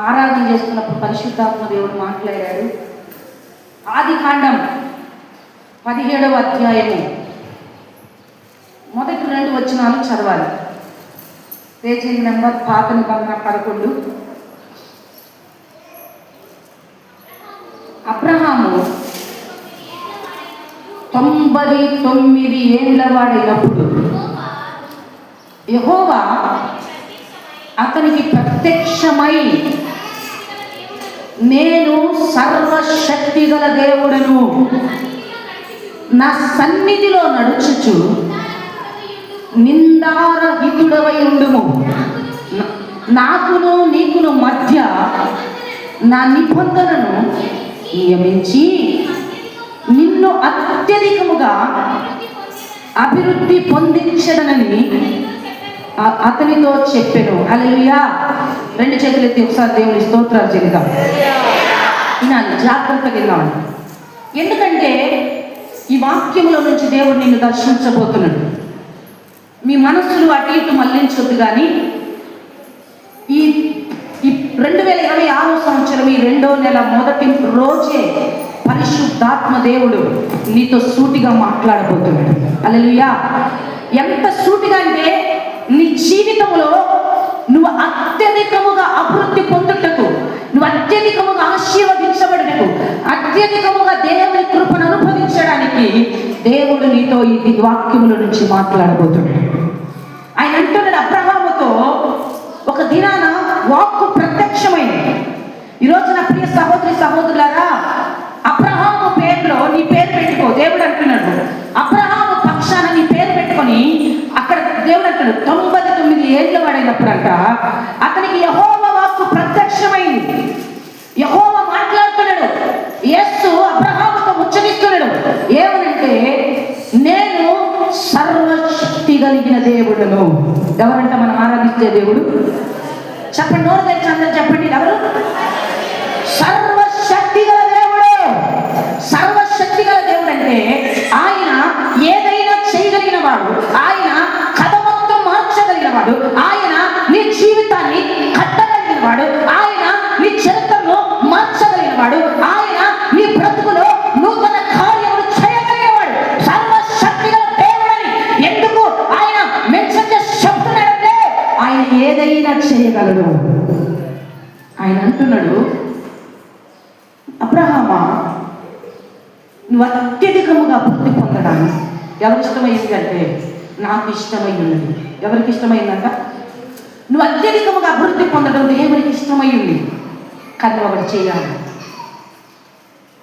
ఆరాధన చేస్తున్నప్పుడు పరిశుద్ధాత్మ దేవుడు మాట్లాడాడు. ఆదికాండం 17వ అధ్యాయము మొదటి 2 వచనాలు చదవాలి. పేజీ నెంబర్ పాత నిబంధన 11. అబ్రహాము 99 ఏళ్ల వాడైనప్పుడు యెహోవా అతనికి ప్రత్యక్షమై, నేను సర్వశక్తి గల దేవుడను, నా సన్నిధిలో నడుచుచు నిందారహితుడవై ఉండుము, నాకును నీకును మధ్య నా నిబంధనను నియమించి నిన్ను అత్యధికముగా అభివృద్ధి పొందించదనని అతనితో చెప్పెను. హల్లెలూయా. 2 చేతులు ఎత్తి ఒకసారి దేవుని స్తోత్రాలు చెల్లిద్దాం. వినాలి, జాగ్రత్తగా వినాలి. ఎందుకంటే ఈ వాక్యములో నుంచి దేవుడు నిన్ను దర్శించబోతున్నాడు. మీ మనస్సులు అటు ఇటు మళ్లించొద్దు. కానీ ఈ 2026 సంవత్సరం ఈ 2వ నెల మొదటి రోజే పరిశుద్ధాత్మ దేవుడు నీతో సూటిగా మాట్లాడబోతున్నాడు. హల్లెలూయా. ఎంత సూటిగా అంటే, నీ జీవితంలో నువ్వు అత్యధికముగా అభివృద్ధి పొందుటకు, నువ్వు అత్యధికముగా ఆశీర్వదించబడుటకు, అత్యధికముగా దేవుని కృపను అనుభవించడానికి దేవుడు నీతో ఈ వాక్యముల నుంచి మాట్లాడబోతున్నాడు. ఆయన అంటున్నాడు అబ్రహాముతో, ఒక దినాన వాక్కు ప్రత్యక్షమైంది. ఈరోజు నా ప్రియ సహోదరి సహోదరులారా, అబ్రహాము పేరులో నీ పేరు పెట్టుకో. దేవుడు అంటున్నాడు, అబ్రహాము పక్షాన నీ పేరు పెట్టుకొని, అక్కడ దేవుడు అంటాడు 99 ఏళ్ళ వాడైనప్పుడంట అతనికి యెహోవా వాక్కు ప్రత్యక్షమైంది. యెహోవా మాట్లాడుతున్నాడు. యేసు అబ్రహాముతో ముచ్చటిస్తున్నాడు. ఏమనంటే, నేను సర్వశక్తి కలిగిన దేవుడును. ఎవరంట మనం ఆరాధించే దేవుడు? చెప్పండి, నోరు తెచ్చి అందరూ చెప్పండి. ఎవరు? సర్వశక్తి గల దేవుడు. సర్వశక్తి గల దేవుడు అంటే ఆయన ఏదైనా చేయగలిగిన వాడు, ఆయన కథ మొత్తం మార్చగలిగిన వాడు, ఆయన నీ జీవితాన్ని కట్టగలిగిన వాడు, ఆయన నీ చరిత్రను మార్చగలిగిన వాడు, ఆయన నీ బ్రతుకులో నూతన కార్యములు చేయగలిగిన వాడు. సర్వశక్తి గల దేవుడని ఎందుకు ఆయన మెన్షన్ చేసి చెప్తున్నాడంటే, ఆయన ఏదైనా చేయగలడు. ఆయన అంటున్నాడు, అబ్రహామా, నువ్వు అత్యధికముగా అభివృద్ధి పొందడానికి ఎవరికి ఇష్టమైంది అంటే నాకు ఇష్టమై ఉన్నది. ఎవరికి ఇష్టమైందంట? నువ్వు అత్యధికముగా అభివృద్ధి పొందడం దేవునికి ఇష్టమై ఉంది. కానీ ఒకటి చేయాలి.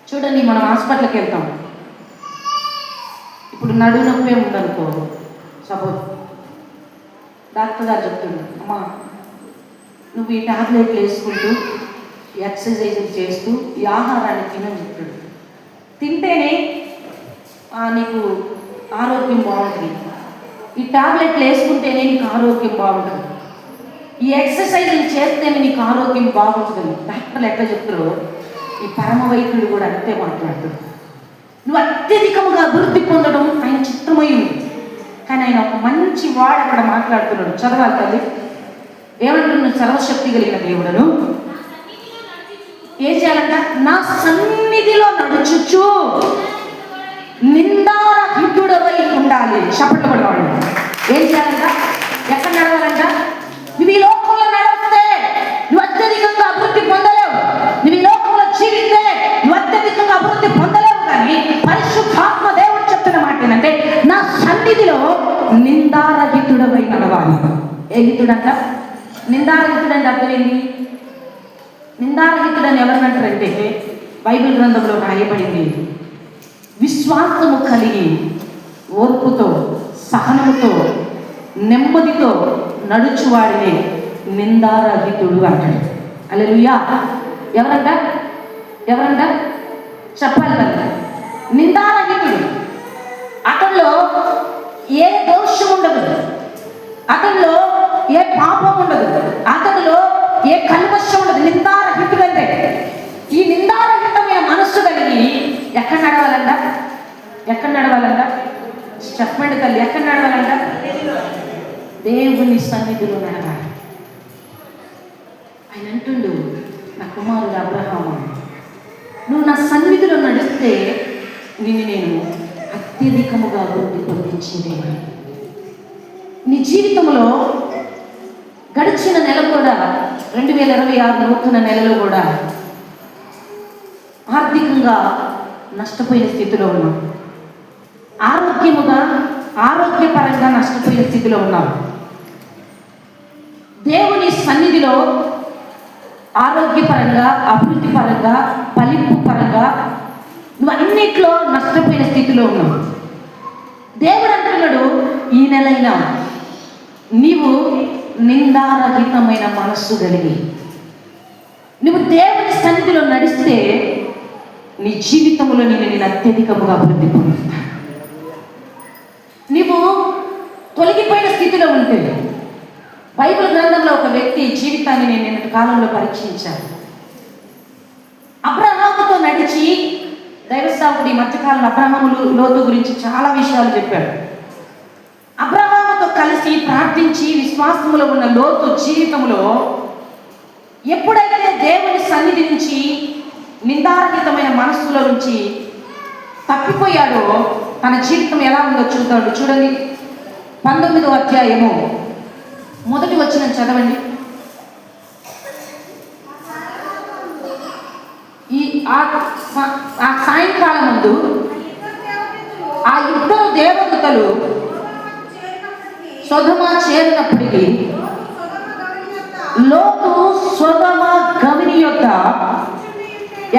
చూడండి, మనం హాస్పిటల్కి వెళ్తాం. ఇప్పుడు నడుము నొప్పి ఉందనుకో, సపోజ్ డాక్టర్ గారు చెప్తుంది, అమ్మా నువ్వు ఈ టాబ్లెట్లు వేసుకుంటూ ఎక్సర్సైజులు చేస్తూ ఈ ఆహారాన్ని తినని చెప్తాడు. తింటేనే నీకు ఆరోగ్యం బాగుంటుంది. ఈ టాబ్లెట్లు వేసుకుంటేనే నీకు ఆరోగ్యం బాగుంటుంది. ఈ ఎక్సర్సైజులు చేస్తేనే నీకు ఆరోగ్యం బాగుంటుంది. డాక్టర్లు ఎట్లా చెప్తారో ఈ పరమ వైద్యుడు కూడా అంతే మాట్లాడుతాడు. నువ్వు అత్యధికముగా అభివృద్ధి పొందడం ఆయన చిత్తమై ఉంది. కానీ ఆయన ఒక మంచి వాడు అక్కడ మాట్లాడుతున్నాడు. చదవాలి తల్లి. ఏమంటున్నాడు? సర్వశక్తి కలిగిన దేవుడను ఏం చేయాలంట? నా సన్నిధిలో నడుచుచు నిందారహితుడవై ఉండాలి. చప్పట్లపడేవాడు ఏం చేయాలంట? ఎక్కడ నడవాలంట? నువ్వు ఈ లోకంలో నడిస్తే నువ్వు అత్యధికంగా అభివృద్ధి పొందలేవు. నువ్వు ఈ లోకంలో జీవిస్తే నువ్వు అత్యధికంగా అభివృద్ధి పొందలేవు. కానీ పరిశుద్ధాత్మ దేవుడు చెప్తున్న మాట ఏంటంటే, నా సన్నిధిలో నిందారహితుడవై నడవాలి. ఏ హితుడంట? నిందారహితుడంటే అర్థం ఏంటి? నిందారహితుడని ఎవరినంటారంటే, బైబిల్ గ్రంథంలో రాయబడింది, విశ్వాసము కలిగి ఓర్పుతో సహనముతో నెమ్మదితో నడుచువాడినే నిందారహితుడు అంటాడు. హల్లెలూయా. ఎవరంట? ఎవరంట? చెప్పాలి కదా. నిందారహితుడు. అతనిలో ఏ దోషం ఉండదు, అతనిలో ఏ పాపం ఉండదు, అతనిలో ఏ కల్మషం ఉండదు. నిందారహితుడు అంటే ఈ నిందారహితమైన మనస్సు కలిగి ఎక్కడ నడవాలంట? ఎక్కడ నడవాలంట? చెప్పండి తల్లి, ఎక్కడ నడవాలంట? దేవుని సన్నిధిలో నడవాలి. ఆయన అంటుండు, నా కుమారుడు అబ్రహాము, నువ్వు నా సన్నిధిలో నడిస్తే నిన్ను నేను అత్యధికముగా అభివృద్ధి పొందించింది. నీ జీవితంలో గడిచిన నెల కూడా 2026 నూతన నెలలో కూడా ఆర్థికంగా నష్టపోయిన స్థితిలో ఉన్నాం. ఆరోగ్యపరంగా నష్టపోయిన స్థితిలో ఉన్నాం. దేవుని సన్నిధిలో ఆరోగ్యపరంగా, అభివృద్ధి పరంగా, ఫలింపు పరంగా నువ్వు అన్నిట్లో నష్టపోయిన స్థితిలో ఉన్నావు. దేవుడు అంటున్నాడు, ఈ నెలైనా నీవు నిందారహితమైన మనస్సు కలిగి నువ్వు దేవుని సన్నిధిలో నడిస్తే నీ జీవితంలో నేను అత్యధికముగా అభివృద్ధి పొందుతా. నీవు తొలగిపోయిన స్థితిలో ఉంటే, బైబిల్ గ్రంథంలో ఒక వ్యక్తి జీవితాన్ని నేను నిన్నటి కాలంలో పరీక్షించాను. అబ్రహాముతో నడిచి దైవసేవకుడు ఈ మధ్యకాలంలో అబ్రహాము లోతు గురించి చాలా విషయాలు చెప్పాడు. అబ్రహాముతో కలిసి ప్రార్థించి విశ్వాసములో ఉన్న లోతు జీవితంలో ఎప్పుడైతే దేవుని సన్నిధి నుంచి నిందారహితమైన మనస్సులో నుంచి తప్పిపోయాడో తన జీవితం ఎలా ఉందో చూద్దాడు. చూడండి, 19వ అధ్యాయము మొదటి వచనం చదవండి. ఆ సాయంకాలం ముందు ఆ ఇద్దరు దేవదూతలు సొదొమ చేరినప్పటికీ లోతు సొదొమ గవిని యొద్ద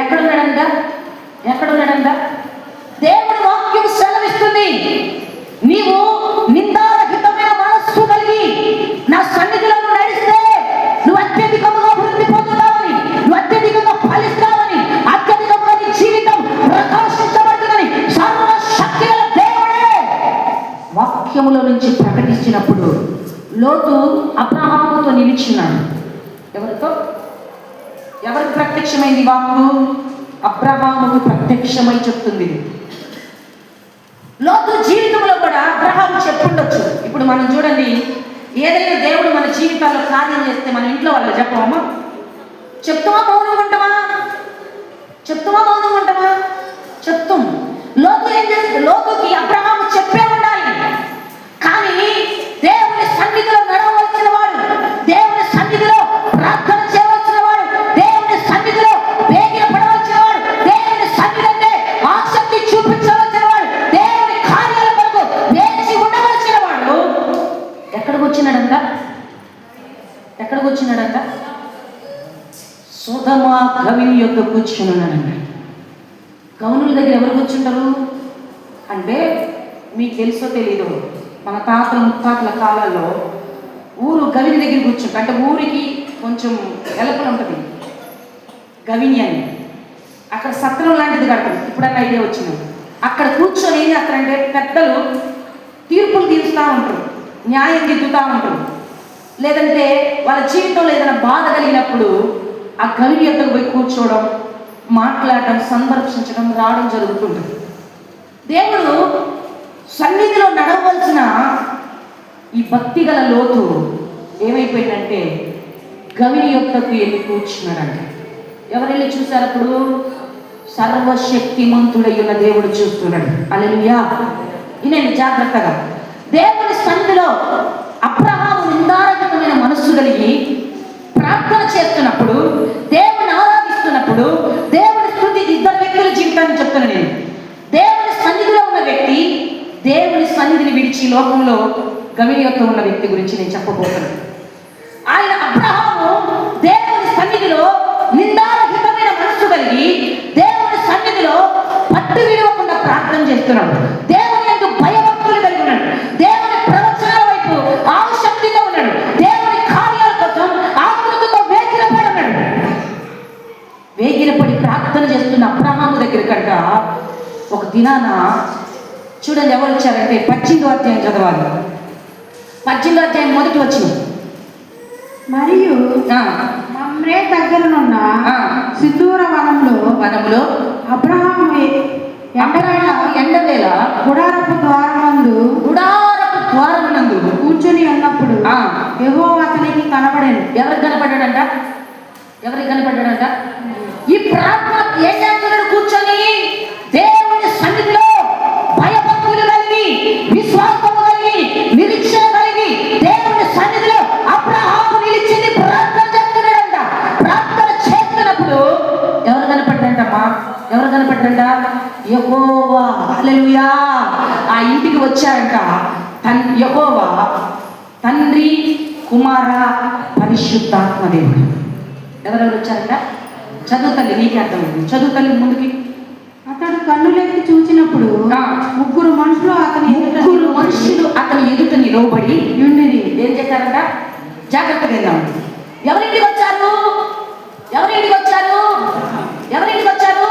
ఎక్కడున్నాడంట? దేవుని వాక్యం సెలవిస్తుంది, నీవు నిందారహితమైన మనస్సు కలిగి నా సన్నిధిలో నడిస్తే నువ్వు అత్యధికంగా అభివృద్ధి పొందుతావని, నువ్వు అత్యధికంగా ఫలిస్తావని, అత్యధికంగా నీ జీవితం ప్రకాశించబడుతుందని సర్వశక్తి గల దేవుడే వాక్యములో నుంచి ప్రకటించినప్పుడు లోతు అబ్రహాముతో నిలిచినాడు. ఎవరికి ప్రత్యక్షమైంది వాక్కు? అబ్రహాముకు ప్రత్యక్షమై చెప్తుంది. లోతు జీవితంలో కూడా అబ్రహాము చెప్పుండొచ్చు. ఇప్పుడు మనం చూడండి, ఏదైనా దేవుడు మన జీవితాల్లో కార్యం చేస్తే మన ఇంట్లో వాళ్ళు చెప్పమా? చెప్తామా మౌనంగా ఉంటామా? చెప్తాం. లోతు ఏం చేస్తుంది? లోతుకి అబ్రహాము చెప్పే ఉండాలి. కానీ దేవుని సన్నిధిలో నడవలసిన వాడు, దేవుని సన్నిధిలో ప్రార్థన చేయవలసిన వాడు, దేవుని సన్నిధిలో వేగిర పడవలసిన వాడు, దేవుని సన్నిధి అంటే ఆసక్తి చూపించవలసిన వాడు, దేవుని కార్యాల కొరకు వేచి ఉండవలసిన వాడు ఎక్కడికి వచ్చినాడంట? సొదొమ గవిని యొక్క కూర్చున్నాడంట. గౌనుల దగ్గర ఎవరు కూర్చుంటారు అంటే, మీకు తెలుసో తెలీదు, మన తాతల ముత్తాతల కాలాల్లో ఊరు గవిని దగ్గర కూర్చుంటారు. అంటే ఊరికి కొంచెం వెలపల ఉంటుంది గవిని అని, అక్కడ సత్రం లాంటిది కడతారు. ఇప్పుడన్నా ఐడియా వచ్చింది. అక్కడ కూర్చొని ఏం చేస్తారంటే పెద్దలు తీర్పులు తీరుస్తూ ఉంటారు, న్యాయం దిద్దుతూ ఉంటారు. లేదంటే వాళ్ళ జీవితంలో ఏదైనా బాధ కలిగినప్పుడు ఆ గవిని యొద్దకు పోయి కూర్చోవడం, మాట్లాడటం, సందర్శించడం, రావడం జరుగుతుంటుంది. దేవుడు సన్నిధిలో నడవలసిన ఈ భక్తి గల లోతు ఏమైపోయిందంటే గవిని యొద్దకు వెళ్ళి కూర్చున్నాడంటే, ఎవరు వెళ్ళి చూశారు? అప్పుడు సర్వశక్తిమంతుడై ఉన్న దేవుడు చూస్తున్నాడు. హల్లెలూయా. వినండి జాగ్రత్తగా. దేవుని సన్నిధిలో అబ్రహాము నిందారహితమైన మనస్సు కలిగి ప్రార్థన చేస్తున్నప్పుడు, దేవుని ఆరాధిస్తున్నప్పుడు, దేవుని స్తుతి, ఇద్దరు వ్యక్తుల జీవితాన్ని చెప్తున్నాను నేను. దేవుని సన్నిధిలో ఉన్న వ్యక్తి దేవుని సన్నిధిని విడిచి లోకంలో గవిని యొద్ద ఉన్న వ్యక్తి గురించి నేను చెప్పబోతున్నాను. ఆయన అబ్రహాము దేవుని సన్నిధిలో నిందారహితమైన మనస్సు కలిగి దేవుని సన్నిధిలో పట్టు విడవకుండా ప్రార్థన చేస్తున్నాడు. దేవుని యందు భయభక్తులు కలిగి ఉన్నాడు. దేవుని ప్రవచనాల వైపు ఆసక్తితో ఉన్నాడు. దేవుని కార్యాల కోసం ఆకృతితో వేగిరపడి ప్రార్థన చేస్తున్న అబ్రహాము దగ్గర కంట ఒక దినాన చూడండి ఎవరు వచ్చారంటే 18వ అధ్యాయం చదవాలి. 18వ అధ్యాయం మొదటి వచ్చింది. మరియు మమ్రే దగ్గరనున్న సిద్దూర వనములో అబ్రహాము ఎండవేళ గుడారపు ద్వారమునందు కూర్చుని ఉన్నప్పుడు యెహోవా అతనికి కనబడాను. ఎవరికి కనపడ్డాడంట? ఎవరికి కనపడ్డాడంట? ఈ ప్రార్థన ఏం చేస్తున్నాడు? కూర్చొని దేవుని సన్నిధిలో భయభక్తులు కలిగి, విశ్వాసము కలిగి, నిరీక్షణ కలిగి దేవుని సన్నిధిలో అబ్రహాము నిలిచింది ప్రార్థన చేస్తున్నాడంట. ప్రార్థన చేస్తున్నప్పుడు ఎవరు కనపడ్డంటమ్మా? ఎవరు కనపడ్డంట? యెహోవా. హల్లెలూయా. ఆ ఇంటికి వచ్చారంట. యెహోవా తండ్రి, కుమార, పరిశుద్ధాత్మ దేవుడు. ఎవరెవరు వచ్చారంట? చదువు తల్లి, నీకే అర్థమైంది. చదువు తల్లి ముందుకి. అతడు కన్నులెత్తి చూచినప్పుడు ముగ్గురు మనుషులు అతని ఎదుట నిలవబడి ఉండిరి. ఏం చేశారంట? జాగ్రత్తగా విందాం. ఎవరింటికి వచ్చారు? ఎవరింటికి వచ్చారు? ఎవరింటికి వచ్చారు?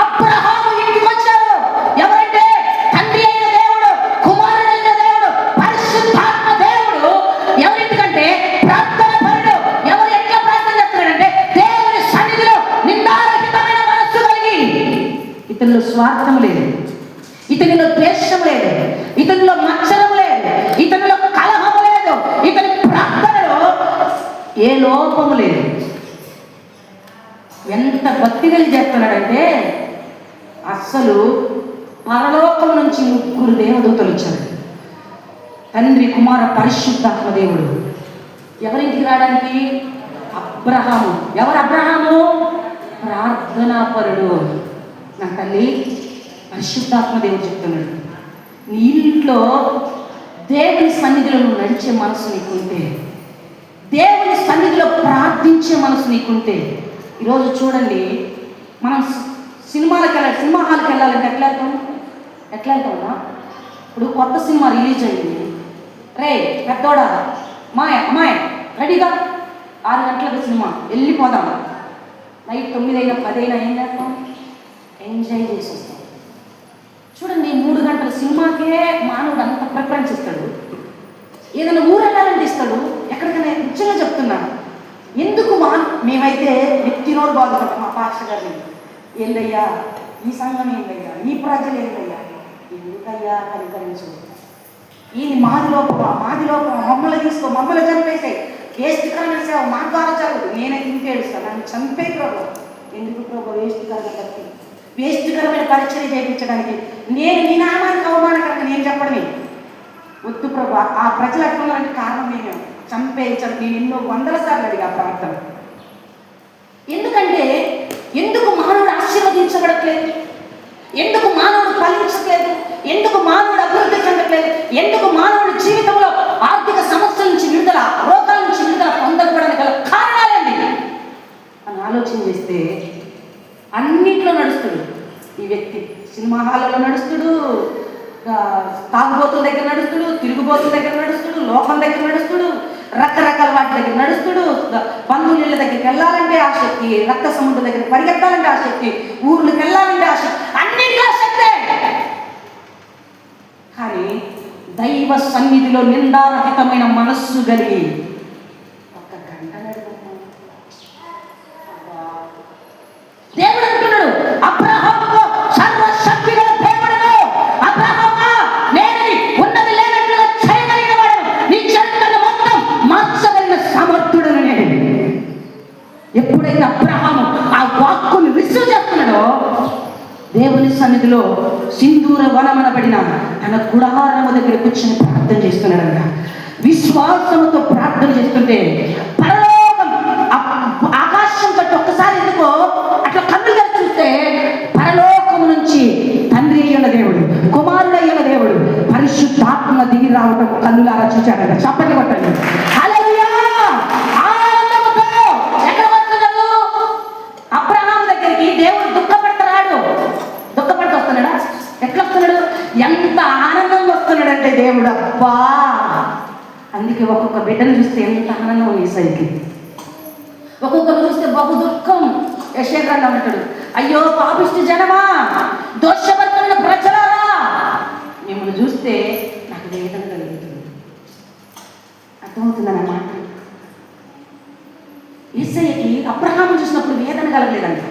అబ్రహాము ఇంటికి వచ్చారు. ఎవరంటే తండ్రి అయిన దేవుడు, కుమారుడైన దేవుడు, పరిశుద్ధాత్మ దేవుడు. ఎవరింటికంటే ప్రార్థన పరుడు. ఎవరు ఎట్లా ప్రార్థన చేస్తున్నాడంటే దేవుని సన్నిధిలో నిందారహితమైన మనస్సు కలిగి. ఇతనిలో స్వార్థం లేదు, ఇతనిలో ద్వేషం లేదు, ఇతనిలో మత్సరం లేదు, ఇతనిలో కలహం లేదు, ఇతని ప్రార్థనలో ఏ లోపము లేదు. ఎంత భక్తి కలిగి చేస్తున్నాడంటే అస్సలు పరలోకం నుంచి ముగ్గురు దేవదూతలు వచ్చారు. తండ్రి, కుమార, పరిశుద్ధాత్మ దేవుడు. ఎవరింటికి రావడానికి? అబ్రహాము. ఎవరు అబ్రహాము? ప్రార్థనాపరుడు. నా తల్లి, పరిశుద్ధాత్మ దేవుడు చెప్తున్నాడు, నీ ఇంట్లో దేవుని సన్నిధిలో నువ్వు నడిచే మనసు నీకుంటే, దేవుని సన్నిధిలో ప్రార్థించే మనసు నీకుంటే, ఈరోజు చూడండి, మనం సినిమా హాల్కి వెళ్ళాలంటే ఎట్లా వెళ్తామా? ఇప్పుడు కొత్త సినిమా రిలీజ్ అయింది. రే పెద్దోడా, అమ్మాయి రెడీగా 6 గంటలకు సినిమా, వెళ్ళిపోదాం. నైట్ 9 అయినా 10 అయినా ఏం చేస్తాం? ఎంజాయ్ చేసి వస్తాం. చూడండి, 3 గంటల సినిమాకే మానవుడు అంత ప్రిఫరెన్స్ ఇస్తాడు. ఏదైనా ఊరు వెళ్ళాలంటే ఇస్తాడు. ఎక్కడికైనా నిజంగా చెప్తున్నాను, ఎందుకు మేమైతే నెత్తినోరు బాధపడతాం. మా పాస్టర్ గారిని, ఏందయ్యా ఈ సంఘం, ఏందయ్యా ఈ ప్రజలు, ఏందయ్యా ఎందుకయ్యా కనికరించు, ఈ మాది లోపల మమ్మల్ని తీసుకో, మమ్మల్ని చంపేసాయి, వేస్ట్కరమైన సేవ మా ద్వారా జరగదు. నేనే ఇంకేడుస్తాను, నన్ను చంపే ప్రభు. ఎందుకు ప్రభు వేస్ట్కరమైన పరిచయం చేయించడానికి? నేను నీ నామానికి అవమానకరంగా నేను చెప్పడమే వద్దు ప్రభు. ఆ ప్రజలు ఎట్లున్నారంటే కారణం నేను చంపేయించాను. నేను ఎన్నో 100 సార్లు అడిగా ప్రార్థన. ఎందుకంటే ఎందుకు మానవుడు ఆశీర్వదించబడట్లేదు? ఎందుకు మానవుడు ఫలించట్లేదు? ఎందుకు మానవుడు అభివృద్ధి చెందట్లేదు? ఎందుకు మానవుడి జీవితంలో ఆర్థిక సమస్యల నుంచి విడుదల, రోగాల నుంచి విడుదల పొందకపోవడానికి గల కారణాలేంటి అని ఆలోచన చేస్తే అన్నిట్లో నడుస్తుడు ఈ వ్యక్తి. సినిమా హాల్లో నడుస్తుడు, తాగుబోతుల దగ్గర నడుస్తుడు, తిరుగుబోతుల దగ్గర నడుస్తుడు, లోకం దగ్గర నడుస్తుడు, రకరకాల వాటి దగ్గర నడుస్తుడు. బంధువుల దగ్గరికి వెళ్ళాలంటే ఆసక్తి, రక్త సముద్రం దగ్గర పరిగెత్తాలంటే ఆసక్తి, ఊర్లకు వెళ్ళాలంటే ఆసక్తి, అన్నింటిలో ఆసక్తే. కానీ దైవ సన్నిధిలో నిందారహితమైన మనస్సు కలిగి 1 గంట నడుపుతాం. దేవుడు అంటున్నాడు అబ్రహాముతో, సర్వశక్తి గల దేవుడును, అబ్రహామా నేను ఉన్నది లేనట్లుగా చేయగలిగిన వాడు, నీ చరిత్రను మొత్తం మార్చగలిగిన సమర్థుడను నేను. ఎప్పుడైతే అబ్రహాము ఆ వాక్కుని రిసీవ్ చేస్తున్నాడో దేవుని సన్నిధిలో సింధూర వనమనబడిన తన గుడారము దగ్గర కూర్చొని ప్రార్థన చేస్తున్నాడంట. విశ్వాసముతో ప్రార్థన చేస్తుంటే పరలోకం, ఆకాశం తట్టు ఒక్కసారి ఎందుకో అట్లా కన్నులు గారు చూస్తే పరలోకము నుంచి తండ్రి అయ్యున్న దేవుడు, కుమారుడు అయ్యున్న దేవుడు, పరిశుద్ధాత్మ దిగి రావటం కన్నులారా చూచాడంట. చప్పట్లు కొట్టండి. హల్లెలూయా. ఆనందముతో ఎక్కడ వస్తున్నాడు? అబ్రహాము దగ్గరికి దేవుడు దుఃఖపడుతూ వస్తున్నాడా? ఎట్లా వస్తున్నాడు? ఎంత ఆనందంగా వస్తున్నాడంటే దేవుడు, అబ్బా. అందుకే ఒక్కొక్క బిడ్డను చూస్తే ఎంత ఆనందం వేసరికి, ఒక్కొక్కరు చూస్తే బహు దుఃఖం. యెషయా అంటాడు, అయ్యో పాపిష్టి జనమా, దోషవర్తమైన ప్రజలారా, మిమ్మల్ని చూస్తే నాకు వేదన కలుగుతుంది. అర్థమవుతుందన్నమాట. యేసయ్యకి అబ్రహాము చూసినప్పుడు వేదన కలగలేదంట.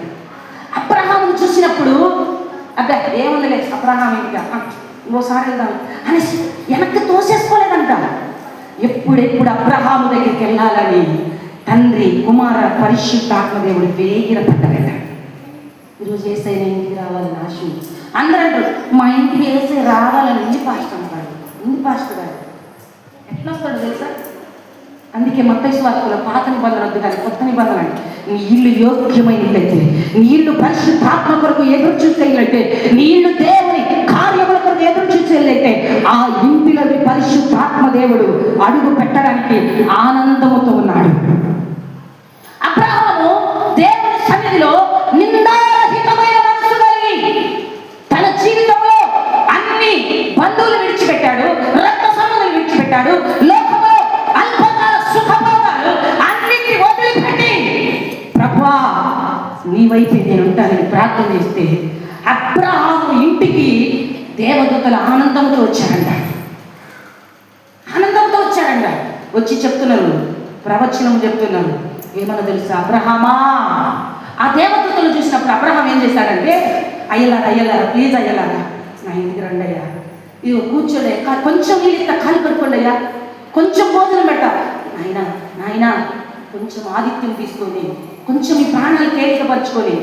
అబ్రహామును చూసినప్పుడు అబ్బా ఏముందిలే అబ్రహాం ఇంకా ఇంకోసారి వెళ్దాం అనేసి వెనక్కి తోసేసుకోలేదంట. ఎప్పుడెప్పుడు అబ్రహాము దగ్గరికి వెళ్ళాలని తండ్రి, కుమార, పరిశుద్ధాత్మ దేవుడు వేగిరపడ్డారట. ఈరోజు ఏసైనా ఇంటికి రావాలని ఆశ ఉంది. అందరూ అంటారు మా ఇంటికి ఏసై రావాలని. ఇంటి పాస్టర్ అంటాడు. ఇంటి పాస్టర్ గారు ఎట్లా వస్తాడు తెలుసా? అందుకే మత్తయి సువార్తలో పాత నిబంధన వద్దు కానీ కొత్త నిబంధన అంటే నీ ఇల్లు యోగ్యమైనట్లయితే, నీ ఇల్లు పరిశుద్ధాత్మ కొరకు ఎదురు చూసేట్లయితే, నీ ఇల్లు దేవుని కార్యముల కొరకు ఎదురు చూసేట్లయితే ఆ ఇంటిలోని పరిశుద్ధాత్మ దేవుడు అడుగు పెట్టడానికి ఆనందముతో ఉన్నాడు. అబ్రహాము దేవుని సన్నిధిలో నిందారహితమైన మనసు కలిగి తన జీవితంలో అన్ని బంధువులు విడిచిపెట్టాడు, రక్త సంబంధాలు విడిచిపెట్టాడు, లోకంలో అల్పకాల సుఖభోగాలు అన్నిటిని వదిలిపెట్టి ప్రభువా నీ వైపే నేను ఉంటానని ప్రార్థన చేస్తే అబ్రహాము ఇంటికి దేవదూతల ఆనందంతో వచ్చారంట. ఆనందంతో వచ్చారంట. వచ్చి చెప్తున్నారు, ప్రవచనం చెప్తున్నారు. ఏమన్నా తెలుసా? అబ్రహామా, ఆ దేవదూతలు చూసినప్పుడు అబ్రహాం ఏం చేశాడంటే, అయ్యలారా ప్లీజ్ అయ్యలారా నా ఇంటికి రండి అయ్యా, ఇది కూర్చోడే, కొంచెం వీళ్ళ కాలు పడుకోండి అయ్యా, కొంచెం భోజనం పెట్టా, నాయనా కొంచెం ఆతిథ్యం తీసుకొని కొంచెం ఈ ప్రాణాలు తేలికపరచుకొని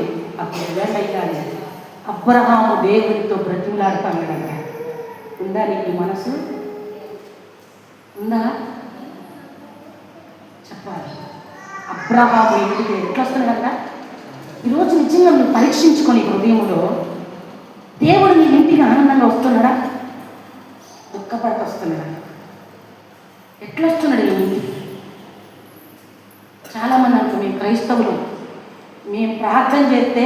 అప్పుడు వెళ్ళాలి. అబ్రహాము దేవునితో బ్రతిమలాడుతాడు. ఉందా నీకు మనసు? ఉందా? చెప్పాలి. అబ్రహాము ఇంటికి ఎట్లా వస్తున్నాడంట? ఈరోజు నిజంగా నువ్వు పరీక్షించుకొని హృదయంలో దేవుడు నీ ఇంటికి ఆనందంగా వస్తున్నాడా, దుఃఖపడక వస్తున్నాడా? ఎట్లా వస్తున్నాడు నీ ఇంటికి? చాలామంది అంటారు మేము క్రైస్తవులు, మేము ప్రార్థన చేస్తే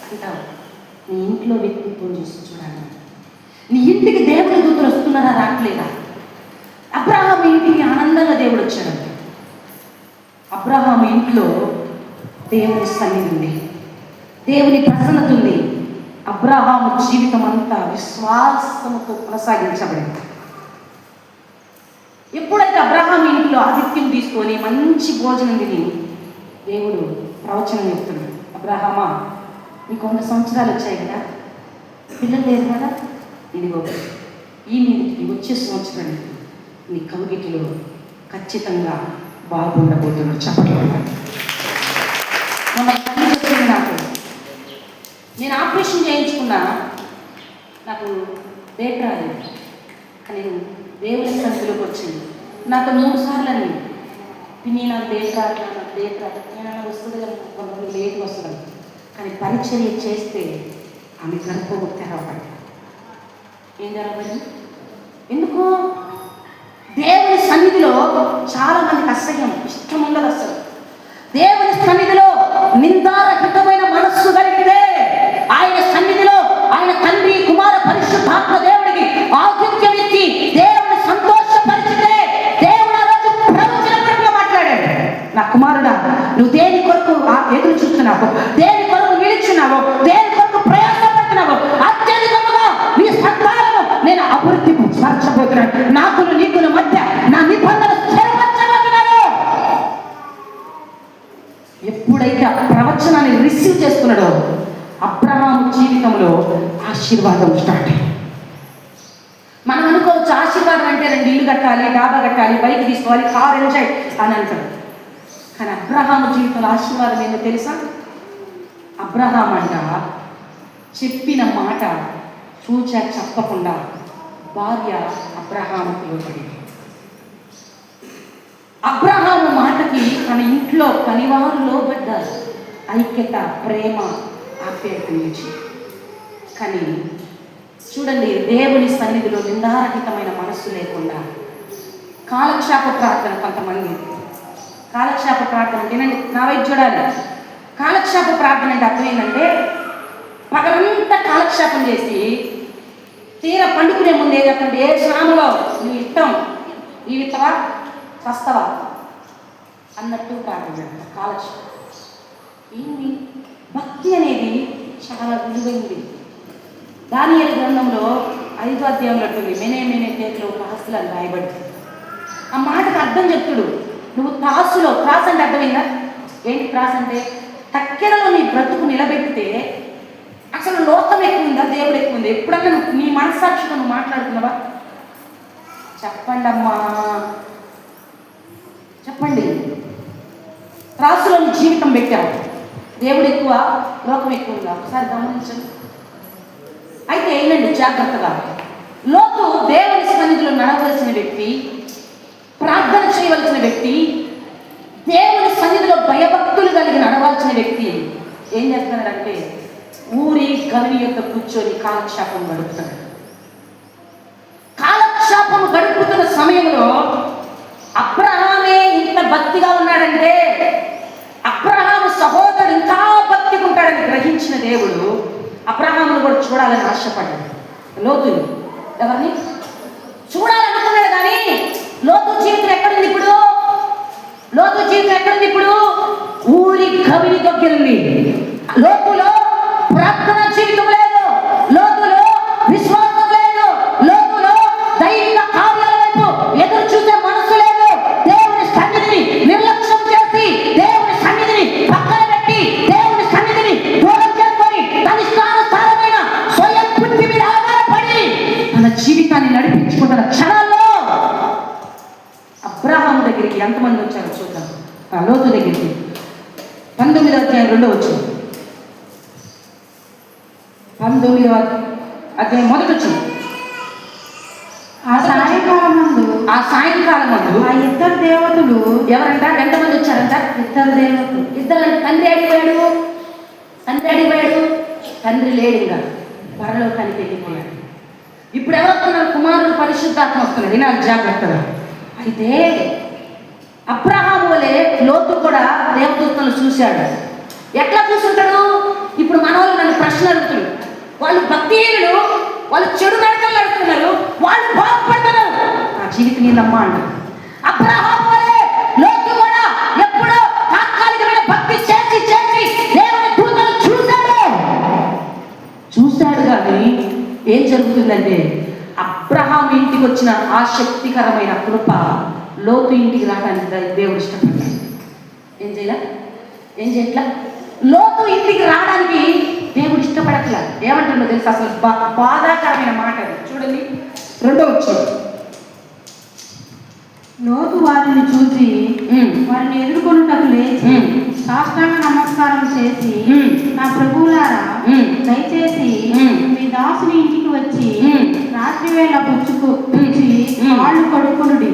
అంటావు. నీ ఇంట్లో వ్యక్తిత్వం చూసి చూడాలి. నీ ఇంటికి దేవుడి దూతలు వస్తున్నారా, రావట్లేదా? అబ్రహాము ఇంటికి ఆనందంగా దేవుడు వచ్చాడంట. అబ్రహాము ఇంట్లో దేవుని సన్నిధి ఉంది, దేవుని ప్రసన్నత ఉంది. అబ్రహాము జీవితం అంతా విశ్వాసముతో కొనసాగించబడింది. ఎప్పుడైతే అబ్రహాము ఇంట్లో ఆతిథ్యం తీసుకొని మంచి భోజనం తిని దేవుడు ప్రవచనం చెప్తున్నాడు. అబ్రహామా నీకు 100 సంవత్సరాలు వచ్చాయి కదా, పిల్లలు లేదు కదా, ఇదిగో ఈ మీదకి వచ్చే సంవత్సరం నీ కవిగిటిలో ఖచ్చితంగా బాగుండబోతున్నాడు. చెప్పట్లేదు. మొన్న చెప్పింది నాకు, నేను ఆపరేషన్ చేయించుకున్నా, నాకు డేట్ రాలేదు. కానీ దేవుని సన్నిధిలోకి వచ్చింది. నాకు 3 సార్లు అని పిన్ని నాకు డేట్ రావట్లేదు, నాకు డేట్ రావట్లేదు. నేను వస్తుంది కదా, కొంతమంది లేట్ వస్తుంది. కానీ పరిచర్య చేస్తే ఆమె గర్భము తెరవబడి. ఏం జరగబడి? ఎందుకు? దేవుని సన్నిధిలో చాలా మందికి అసహ్యం, ఇష్టం ఉండదు అసలు. దేవుని సన్నిధిలో నిందారహితమైన మనస్సు కలిగితే ఆయన సన్నిధిలో ఆయన తండ్రి, కుమార, పరిశుద్ధాత్మ దేవుడికి ఆతిథ్యం ఇచ్చి దేవుని సంతోషపరిచితే దేవుడు ఆ రోజు ప్రవచనంగా మాట్లాడాడు. నా కుమారుడా, నువ్వు దేని కొరకు ఎదురు చూస్తున్నావు, దేని కొరకు నిలుచున్నావు, దేని కొరకు ప్రయాసపడుతున్నావు, అత్యధికముగా నీ సంతానము నేను అభివృద్ధి పరచబోతున్నాను. నాకును నీకుల మధ్య నా నిబంధన స్థిరపరచబోతున్నాను. ఎప్పుడైతే ఆ ప్రవచనాన్ని రిసీవ్ చేసుకున్నాడో అబ్రహాము జీవితంలో ఆశీర్వాదం స్టార్ట్ అయింది. మనం అనుకోవచ్చు ఆశీర్వాదం అంటే 2 ఇల్లు కట్టాలి, డాబా కట్టాలి, బైక్ తీసుకోవాలి, కార్ ఎంజాయ్ అని అంటారు. కానీ అబ్రహాము జీవితంలో ఆశీర్వాదం ఏంటో తెలుసా? అబ్రహాం అంట చెప్పిన మాట చూచా చెప్పకుండా భార్య అబ్రహాముకు లోబడింది. అబ్రహాము మాటకి తన ఇంట్లో పనివారు లోబడ్డారు. ఐక్యత, ప్రేమ, ఆప్యాయత నుంచి. కానీ చూడండి, దేవుని సన్నిధిలో నిందారహితమైన మనస్సు లేకుండా కాలక్షేప ప్రార్థన. కొంతమంది కాలక్షేప ప్రార్థన అంటే నా వైపు చూడాలి. కాలక్షేప ప్రార్థన అంటే అర్థం ఏంటంటే పగలంతా కాలక్షేపం చేసి తీర పండుకునే ముందు ఏం చెప్పండి, ఏ శ్రామలో నీ ఇష్టం, నీ ఇష్టవా వస్తావా అన్నట్టు ప్రార్థన చేస్తాం. కాలక్షేపం ఏంటి? భక్తి అనేది చాలా విలువైంది. దానియేలు గ్రంథంలో 5వ అధ్యాయంలో ఉంటుంది, మెనే చేతిలో త్రాసులు అని రాయబడింది. ఆ మాటకు అర్థం చెప్తుడు. నువ్వు త్రాసులో, త్రాసు అంటే అర్థమైందా? ఏంటి త్రాసు అంటే? తక్కెడలో నీ బ్రతుకు నిలబెడితే అసలు లోకం ఎక్కువ ఉందా, దేవుడు ఎక్కువ ఉంది? ఎప్పుడన్నా నీ మనస్సాక్షితో నువ్వు మాట్లాడుతున్నావా? చెప్పండి అమ్మా, చెప్పండి. త్రాసులోని జీవితం పెట్టావు. దేవుడు ఎక్కువ, లోకం ఎక్కువగా. ఒకసారి గమనించండి. అయితే ఏంటండి, జాగ్రత్తగా. లోతు దేవుని సన్నిధిలో నడవలసిన వ్యక్తి, ప్రార్థన చేయవలసిన వ్యక్తి, దేవుని సన్నిధిలో భయభక్తులు కలిగి నడవాల్సిన వ్యక్తి ఏం చేస్తున్నాడంటే ఊరి గని యొక్క కూర్చొని కాలక్షేపం గడుపుతాడు. కాలక్షేపం గడుపుతున్న సమయంలో అబ్రహామే ఇంత భక్తిగా ఉన్నాడంటే, అబ్రహాము సహోదరుడు ఇంకా భక్తిగా ఉంటాడని గ్రహించిన దేవుడు అబ్రహామును కూడా చూడాలని ఆశపడ్డాడు. లోతుని ఎవరిని చూడాలనుకున్నాడు, కానీ లోతు జీవితం ఎక్కడుంది ఇప్పుడు? లోతు జీవితం ఎక్కడుంది ఇప్పుడు? ఊరి కవిని దగ్గరుంది. లోతులో ప్రార్థన జీవితం లేదు, లోతులో విశ్వాసం లేదు, లోతులో దైవిక కార్యాల వైపు ఎదురు చూసే మనసు లేదు. దేవుని సన్నిధిని నిర్లక్ష్యం చేసి, దేవుని సన్నిధిని పక్కన పెట్టి, దేవుని సన్నిధిని దూరం చేసుకొని తన ఇష్టానుసారమైన స్వయం బుద్ధి మీద ఆధారపడి తన జీవితాన్ని నడిపించుకుంటున్న క్షణాల్లో అబ్రహాము దగ్గరికి ఎంతమంది వచ్చారో చూద్దాం. లోతు దగ్గరికి 19వ అధ్యాయం 2వ వచనం. 19వ అధ్యాయం 1వ వచనం. ఆ సాయంకాలం మందు ఆ ఇద్దరు దేవతలు ఎవరంట? ఎంతమంది వచ్చారంట? ఇద్దరు దేవతలు. ఇద్దరు. తండ్రి అడిగిపోయాడు, తండ్రి లేడు, ఇంకా పరలోకానికి వెళ్ళిపోయాడు. ఇప్పుడు ఎవరు వస్తున్నారు? కుమారుడు పరిశుద్ధాత్మ వస్తున్నారు. నాకు జాగ్రత్తగా. అయితే అబ్రహాము వలె లోతు కూడా దేవదూతలను చూశాడు. ఎట్లా చూస్తుంటాడు? ఇప్పుడు మన వాళ్ళు నన్ను ప్రశ్న అడుగుతున్నారు. వాళ్ళు భక్తిహీనులు, వాళ్ళు చెడు నడకలు నడుస్తున్నారు, వాళ్ళు బాగుపడుతున్నారు. నా జీవితం ఏందమ్మా అంట. అబ్రహాము వలె లోతు కూడా ఎప్పుడో తాత్కాలికమైన భక్తి చేసి దేవుని దూతలను చూశాడు. కానీ ఏం జరుగుతుందంటే అబ్రహాం ఇంటికి వచ్చిన ఆ శక్తికరమైన కృప లోతు ఇంటికి రావడానికి దేవుడు ఇష్టపడ్డాడు. ఏం చేయట్లా? లోతు ఇంటికి రావడానికి దేవుడు ఇష్టపడట్లా. ఏమంటుండో తెలుసు? అసలు బాధాకరమైన మాట అది. చూడండి 2వ వచనం. లోతు వారిని చూసి వారిని ఎదుర్కొనుటకు లేచి సాష్టాంగ నమస్కారం చేసి, నా ప్రభువులారా, దయచేసి మీ దాసుని ఇంటికి వచ్చి రాత్రి వేళ పుచ్చి కాళ్ళు కడుక్కునుడి.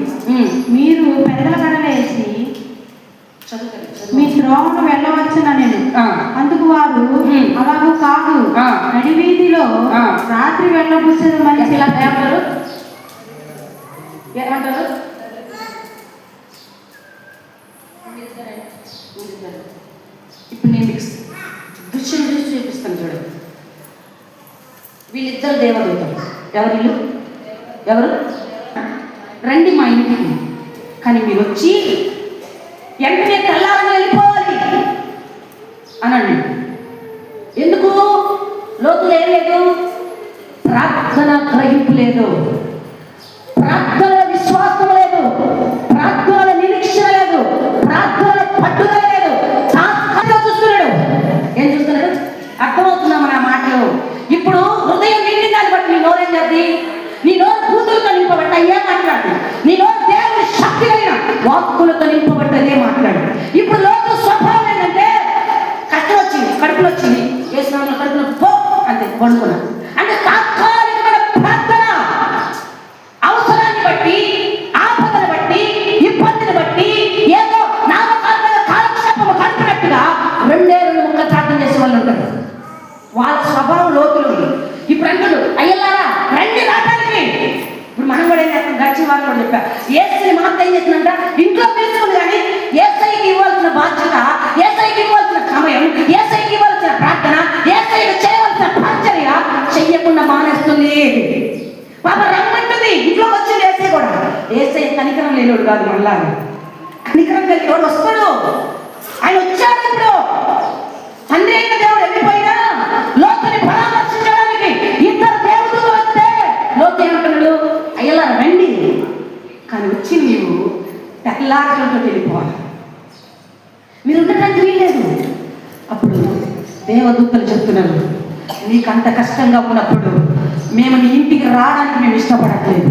మీరు పెద్దల కడలేసి మీ త్రోవను వెళ్ళవచ్చున నేను. అందుకు వారు, అలాగూ కాదు, నడివీధిలో రాత్రి వెళ్ళబుచ్చేది మనిషి. ఇలా ఏమంటారు? ఇప్పుడు నేను మీకు దృశ్యం చూసి చూపిస్తాను. చూడండి, వీళ్ళిద్దరు దేవదూతలు. ఎవరు? రండి మా ఇంటికి, కానీ మీరు వచ్చి వెంటనే తెల్లారని వెళ్ళిపోవాలి అనండి. ఎందుకు? లోతులు ఏం లేదు, ప్రార్థన గ్రహింపు లేదు, ప్రార్థన విశ్వాసం లేదు, ప్రార్థన నిరీక్షణ లేదు, ప్రార్థన పట్టుదల లేదు. చూస్తున్నాడు. ఏం చూస్తున్నాడు? అర్థమవుతుందా మన మాటలు? ఇప్పుడు హృదయం నిండి దాన్ని బట్టి నీ నోరేం చేద్ది? నీ నోరు కూతురుతో నింపబట్ట అయ్యే మాట్లాడు, నీ నోరు దేవుని శక్తి కలిగిన వాక్కులతో నింపబట్ట అదే మాట్లాడు. ఇప్పుడు లోతు స్వభావం ఏంటంటే, కష్టం వచ్చింది, కడుపులో వచ్చింది, ఏ స్నానం కడుపులో పో అంతే పడుకున్నా. అంటే తాత్కాలికమైన ప్రార్థన అవసరాన్ని బట్టి, ఆపదను బట్టి, ఇబ్బందిని బట్టి ఏదో నామకారమైన కాలక్షేపం గడిపినట్టుగా 2 ముక్కలు ప్రార్థన చేసే వాళ్ళు ఉంటారు. వాళ్ళ స్వభావం లోతులు. ఇప్పుడు అంటాడు, అయ్యలారా రండి రావడానికి. ఇప్పుడు మనం కూడా ఏం చేస్తాం? గడిచి వాళ్ళు కూడా చెప్పారు. ఏసైని మాత్రం ఏం చేస్తుందంట, ఇంట్లో పిలుచుకుంది, కానీ ఏసైకి ఇవ్వాల్సిన బాధ్యత, ఏసైకి ఇవ్వాల్సిన సమయం, ఏసైకి ఇవ్వాల్సిన ప్రార్థన, ఏసైకి చేయవలసిన ప్రార్థన చెయ్యకుండా మానేస్తుంది. పాప రమ్మంటుంది, ఇంట్లోకి వచ్చింది ఏసై కూడా. ఏసై కనికరం లేనివాడు కాదు, మళ్ళా కనికరం కలిగి వాడు వస్తాడు. ఆయన వచ్చాడు. ఇప్పుడు తండ్రి అయిన దేవుడు వెళ్ళిపోయినా లోతుని పరామర్శించడానికి 2 దేవుడు వస్తే లోతు ఏమంటున్నాడు? అయ్యలా రండి, కానీ వచ్చి నీవు తెల్లారలతో వెళ్ళిపోవాలి, మీరు ఉండటానికి వీల్లేదు. అప్పుడు దేవదూతలు చెప్తున్నారు, నీకు అంత కష్టంగా ఉన్నప్పుడు మేము నీ ఇంటికి రావడానికి మేము ఇష్టపడట్లేదు.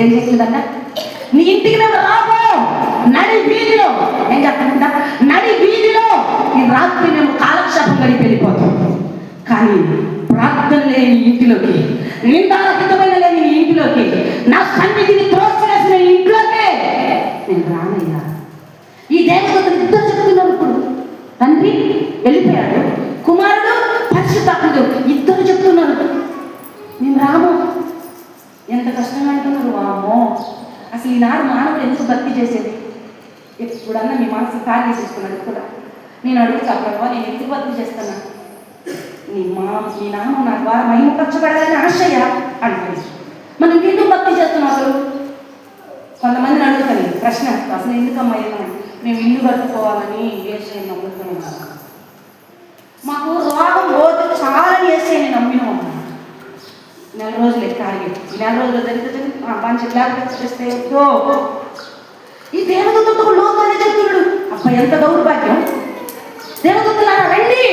ఏం చేస్తుందంట? నీ ఇంటికి మేము రాము. నడి వీధిలో ఏం చెప్తానంట, నడి వీధిలో ఈ రాత్రి మేము కాలక్షేపం గడిపి వెళ్ళిపోతాం. కానీ ప్రార్థన లేని నీ ఇంటిలోకి, నిందారహితమైన లేని నీ ఇంటిలోకి, నా సన్నిధిని త్రోసివేసిన నీ ఇంట్లోకే నేను రానయ్యా. ఈ దేవదూతలు ఇద్దరు చెప్తున్నారు. ఇప్పుడు తండ్రి వెళ్ళిపోయాడు, కుమారుడు పరిశుద్ధాత్ముడు ఇద్దరు చెప్తున్నారు, మేము రాము. ఎంత కష్టంగా అంటున్నారు. వామో, అసలు ఈనాడు మానవులు ఎందుకు భక్తి చేసేది? ఎప్పుడన్నా మీ మనసు ఖాళీ చేసుకున్నాడు కూడా. నేను అడుగుతా, ప్రభావ నేను ఎందుకు భక్తి చేస్తున్నా? నీ నామం నా ద్వారా మహిమపరచబడాలని ఆశయ అంటుంది. మనం ఎందుకు భక్తి చేస్తున్నాం? అసలు కొంతమందిని అడుగుతాను ప్రశ్న, అసలు ఎందుకమ్మా మేము ఇల్లు కట్టుకోవాలని ఏసై నమ్ముతున్నాం, మాకు రోగం రోజు చాలా ఏసైని నమ్మినాం. నెల రోజులు ఎక్కాలి, ఈ నెల రోజులు జరిగితే మంచి ల్యాప్టాప్ చేస్తే ఈ దేవదూతకు లోకాన్ని చెప్తున్నాడు. అబ్బా ఎంత దౌర్భాగ్యం! దేవదూతలారా రండి,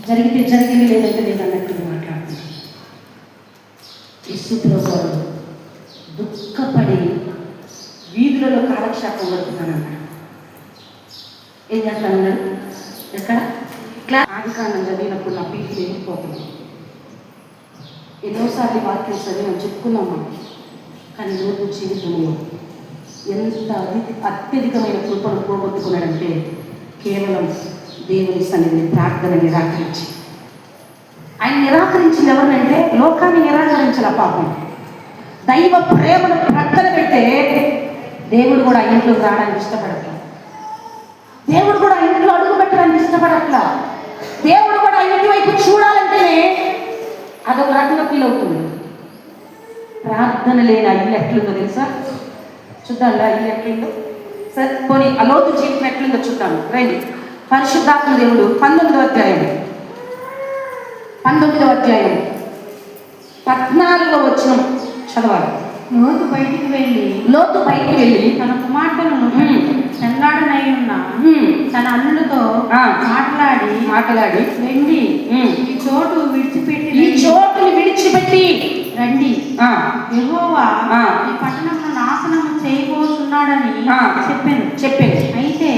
జరిగితే జరిగింది, లేదంటే నేను అన్నట్టు మాట్లాడుతున్నాను. యేసుప్రభువు దుఃఖపడి వీధులలో కాలక్షేపం గడుపుతానన్నాడు. ఏం చేస్తానన్నాడు? ఎక్కడ ఆదికాండం చదివినప్పుడు నా పీకి వెళ్ళిపోతుంది. ఎన్నోసార్లు వాక్యం చదివి చెప్పుకున్నాం, కానీ లోతు జీవితంలో ఎంత అత్యధికమైన కృపను పోగొట్టుకున్నాడంటే కేవలం దేవుని సన్నిధిని ప్రార్థన నిరాకరించి. ఆయన నిరాకరించింది ఎవరినంటే లోకాన్ని నిరాకరించాల పాపం. దైవ ప్రేమను ప్రక్కన పెడితే దేవుడు కూడా ఇంట్లోకి రావడానికి ఇష్టపడట్లా. దేవుడు కూడా ఇంట్లో అడుగు పెట్టడానికి ఇష్టపడట్లా. దేవుడు కూడా ఇంటి వైపు చూడాలంటేనే అదొక రకంగా ఫీల్ అవుతుంది. ప్రార్థన లేని ఆ ఇల్లు ఎట్లుందో తెలుసా? చూద్దాం ఆ ఇల్లు ఎట్లుందో. సరే పోనీ ఆ లోతు జీవితం ఎట్లుందో చూద్దాము రండి. పరిశుద్ధాత్మ దేవుడు 19వ అధ్యాయం 14వ వచనం చదవాలి. లోతు బయటికి వెళ్ళి తన కుమార్తెను చెన్నాడనై ఉన్న తన అల్లులతో మాట్లాడి వెండి ఈ చోటుని విడిచిపెట్టి రండి, యెహోవా ఈ పట్టణంలో నాశనం చేయబోతున్నాడని చెప్పాను. అయితే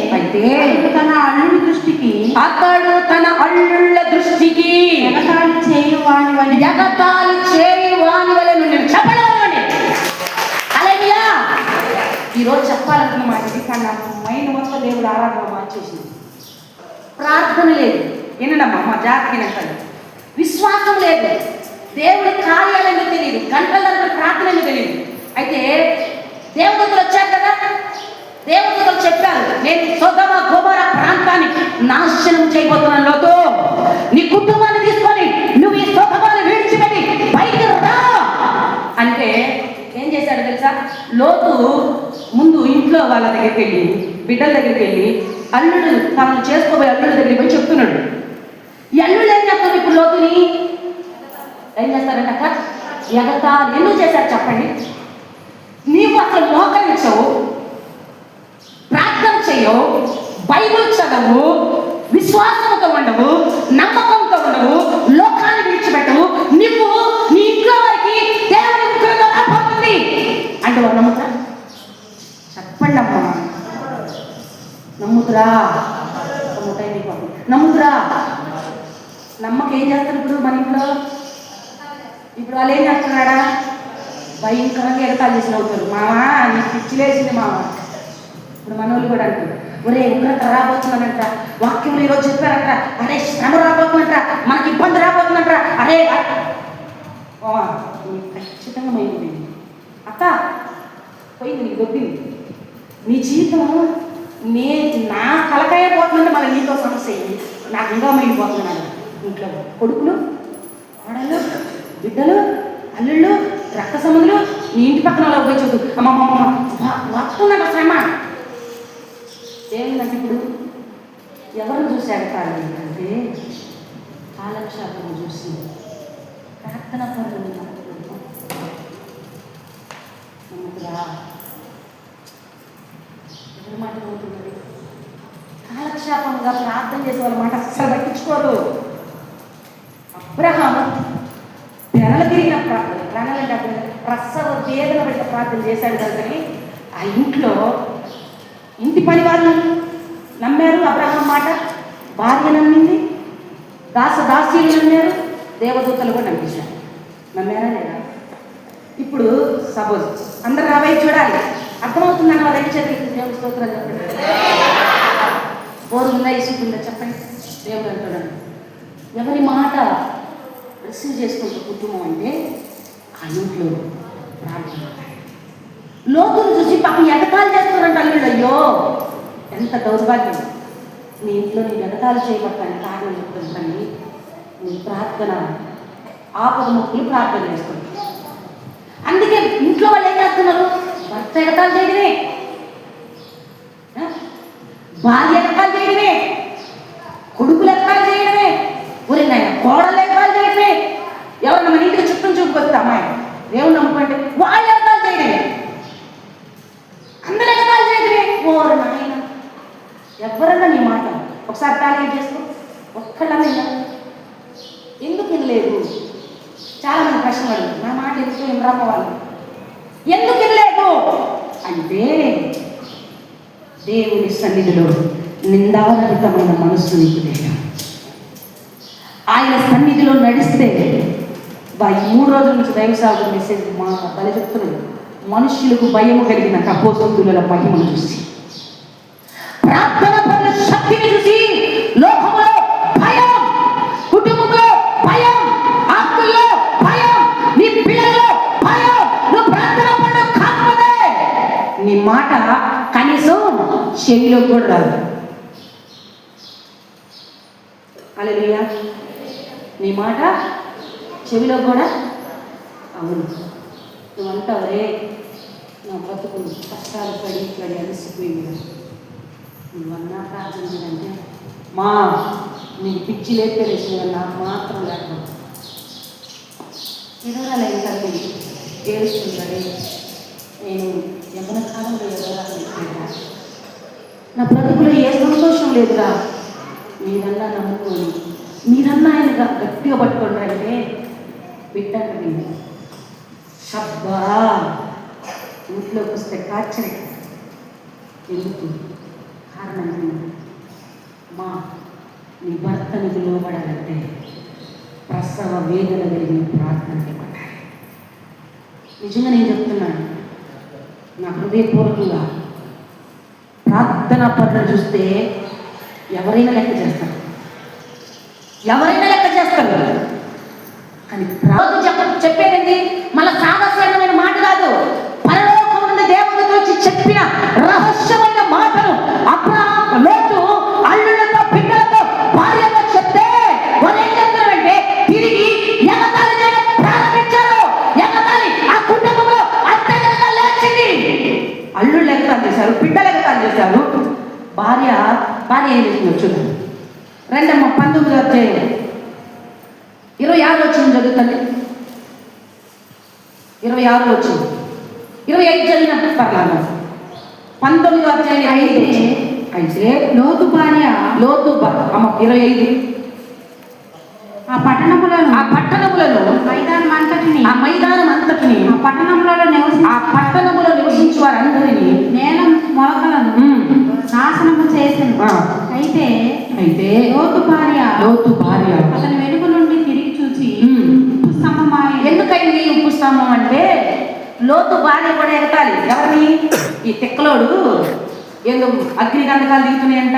తన అల్లుడి దృష్టికి అతడు తన అల్లుళ్ళ దృష్టికి ఎగతాళి చేయు వాని వలె నేను చెప్పడం. ఈరోజు చెప్పాలనుకున్న మాట ఇది, కానీ నా మైండ్ మొత్తం దేవుడు ఆరాధన మార్చేసింది. ప్రార్థన లేదు, వినడమ్మా మా జాతికి విశ్వాసం లేదు, దేవుడి కార్యాలయం తెలియదు, గంటల ప్రార్థన తెలియదు. అయితే దేవదూతలు వచ్చారు కదా, దేవదూతలు చెప్పారు, నేను సొదొమ గొమొర ప్రాంతాన్ని నాశనం చేయబోతున్నాను. లోతు నీ కుటుంబాన్ని తీసుకొని నువ్వు ఈ సొదొమను విడిచిపెట్టి పైకి రా అంటే ఏం చేశాడు తెలుసా? లోతు ముందు ఇంట్లో వాళ్ళ దగ్గరికి వెళ్ళి, బిడ్డల దగ్గరికి వెళ్ళి, అల్లుడు తనను చేసుకోబోయే అల్లుడి దగ్గరికి పోయి చెప్తున్నాడు. ఈ అల్లుడు ఏం చెప్తారు? ఇప్పుడు లోతుని ఏం చేస్తారంట? ఎగతాళి ఎందుకు చేశారు చెప్పండి? నీవు అసలు మోకరించవు, ప్రార్థన చేయవు, బైబిల్ చదవు, విశ్వాసంతో ఉండవు, నమ్మకంతో ఉండవు, లోకాన్ని విడిచిపెట్టవు, నువ్వు నీ ఇంట్లో వారికి దేవుని ముఖ్యంగా రాబోతుంది అంటే వారు నమ్ముతారా? చెప్పండి అమ్మా, నమ్ముతురా? నమ్ముతురా? నమ్మకం ఏం చేస్తారు ఇప్పుడు మన ఇంట్లో? ఇప్పుడు వాళ్ళు ఏం చేస్తున్నాడా? భయంకరంగా ఎగతాళి చేసి అవుతారు. మావా నీకు పిచ్చి లేచింది మావా. ఇప్పుడు మన వాళ్ళు కూడా అంటారు, ఒరే ఉగ్రత రాబోతుందనంట, వాక్యంలో ఈరోజు చెప్పారంట, అరే శ్రమ రాబోతుందంట, మనకి ఇబ్బంది రాబోతుందంట, అరే ఖచ్చితంగా మైంది అక్క పోయింది, నీకు దొబ్బింది నీ జీవితం. నా కలకాయ పోతుందంటే మళ్ళీ నీతో సమస్య అయింది, నాకు ఇంకా మైండ్ పోతున్నాడు. ఇంట్లో కొడుకులు, కోడళ్ళు, బిడ్డలు, అల్లుళ్ళు, రక్త సంబంధులు, నీ ఇంటి పక్కన వాళ్ళ పోయి చూద్దు అమ్మమ్మ వస్తున్నాడు శ్రమ. ఏమిటంటే ఇప్పుడు ఎవరిని చూసి అడగాలి అంటే కాలక్షేపం చూసి ప్రార్థన పనులు నమ్ముతురా? ఎవరి మాట నమ్ముతున్నది? కాలక్షేపంగా ప్రార్థన చేసే వాళ్ళ మాట అస్సలు పట్టించుకోరు. అబ్రహాము పెరలు తిరిగిన ప్రార్థన, ప్రాణాలంటే అప్పుడు ప్రసవ వేదన పెట్టి ప్రార్థన చేశాడు కానీ ఆ ఇంట్లో ఇంటి పని వాళ్ళు నమ్మారు అబ్రహాం మాట, భార్య నమ్మింది, దాసీలు నమ్మారు, దేవదూతలు కూడా నమ్మించారు. నమ్మారా లేదా? ఇప్పుడు సపోజ్ అందరు రాబోయి చూడాలి, అర్థమవుతుందన్న వాళ్ళ చదివి దేవుని స్తోత్రం చెప్పండి. బోరుందా ఇసుకుందా చెప్పండి. దేవుడు అంటున్నాడు, ఎవరి మాట రిసీవ్ చేసుకుంటే కుటుంబం అంటే ఆ ఇంట్లో ప్రార్థన. లోతులు చూసి పాపం ఎగతాలు చేస్తున్నారంట అల్లుళ్ళు. అయ్యో ఎంత దౌర్భాగ్యం! నీ ఇంట్లో నీ ఎగతాలు చేయబట్టాను కారణం చెప్తాను. నీ ప్రార్థన ఆపద మొక్కులు ప్రార్థన చేస్తుంది. అందుకే ఇంట్లో వాళ్ళు ఏం చేస్తున్నారు? భర్త ఎగతాలు చేయడమే, భార్య ఎగతాలు చేయడమే, కొడుకులు ఎగతాలు చేయడమే, ఊరి కోడలు ఎగతాలు చేయడమే. ఎవరన్నా మన ఇంటికి చుట్టం చూపుకొస్తే అమ్మాయి దేవుని నమ్ముకుంటే వాళ్ళు ఎగతాలు చేయడమే, అందరూ ఎగతాలు చేయడమే. ఓరు నాయన, ఎవరన్నా నీ మాట ఒకసారి టార్గెట్ చేసుకో. ఒక్కళ్ళన్నా ఎందుకు వినలేదు? చాలా మంది ప్రశ్నలు అడుగుతారు, నా మాట ఎందుకు వినరామ వాళ్ళు ఎందుకు వినలేదు అంటే దేవుని సన్నిధిలో నిందారహితమైన మనస్సు నీకు లేదు. ఆయన సన్నిధిలో నడిస్తే ఈ 3 రోజుల నుంచి దైవ సాగు మెసేజ్ మా తల్లి చెప్తున్నాడు. మనుషులకు భయము కలిగిన కపోస్తుల మహిమను చూసి, ప్రార్థన పనుల శక్తిని చూసి లోకములో భయం, కుటుంబంలో భయం, ఆత్మలో భయం, నీ పిల్లల్లో భయం. నువ్వు ప్రార్థన పనులు కాకపోతే నీ మాట కనీసం చెవిలో కూడా రాదు. హల్లెలూయా. నీ మాట చెవిలో కూడా అవును. నువ్వంటావరే నా బతుకులు కష్టాలు పడి అలసిపోయింది, నువ్వన్నా ప్రార్థన చేయాలంటే మా నీకు పిచ్చి లేపేసి నాకు మాత్రం లేకపోతే ఎదరాలి ఏంటంటే ఏడుస్తుందని నేను యవ్వన కాలంలో ఎదరాలి. నా బ్రతుకులో ఏ సంతోషం లేదురా, మీరన్నా నమ్ముకొని మీరన్నా ఆయన గట్టిగా పట్టుకోండి అంటే పెట్టండి. శబ్బా ఇంట్లోకి వస్తే కాచని ఎందుకు కారణం మా నీ భర్తను లోబడాలంటే ప్రసవ వేదన కలిగిన ప్రార్థన పట్టాలి. నిజంగా నేను చెప్తున్నాను, నా హృదయపూర్వకంగా ప్రార్థన పనులు చూస్తే ఎవరైనా లెక్క చేస్తారు, ఎవరైనా లెక్క చేస్తారు. కానీ చెప్పేది మళ్ళీ సాధారణమైన మాట కాదు, పరలోకం నుండి దేవుడితో వచ్చి చెప్పిన రహస్యమైన మాటలు అబ్రహాము లోతు అల్లులతో పిల్లలతో భార్యతో చెప్తే వాళ్ళు ఏం చెప్తారంటే తిరిగి ఎగతాళి చేయడం ప్రారంభించారు. ఎగతాళి ఆ కుటుంబంలో అత్యంతంగా లేచింది. అల్లుళ్ళు ఎగతాళి చేశారు, బిడ్డలు ఎగతాళి చేశారు, భార్య ఏం చేసిందో చూద్దాం. 19 అధ్యాయం 26 వచ్చింది చదువుతండి. 26 వచ్చింది, 25 చదివినట్టు పర్లాగా. 19 అధ్యాయం 5 అయితే లోతు భార్య 25 ఆ పట్టణములను మైదానం అంతటిని ఆ పట్టణములో నివసించు వారందరినీ నేల మొలకలను నాశనము చేసింది. అయితే లోతు భార్య అతని వెనుక నుండి తిరిగి చూసి ఎందుకైంది ఉప్పు స్తంభం అంటే లోతు భార్య కూడా ఎగతాలి. ఎవరిని? ఈ తిక్కలోడు ఏదో అగ్ని గంధకాలు దిగుతున్నాయంట,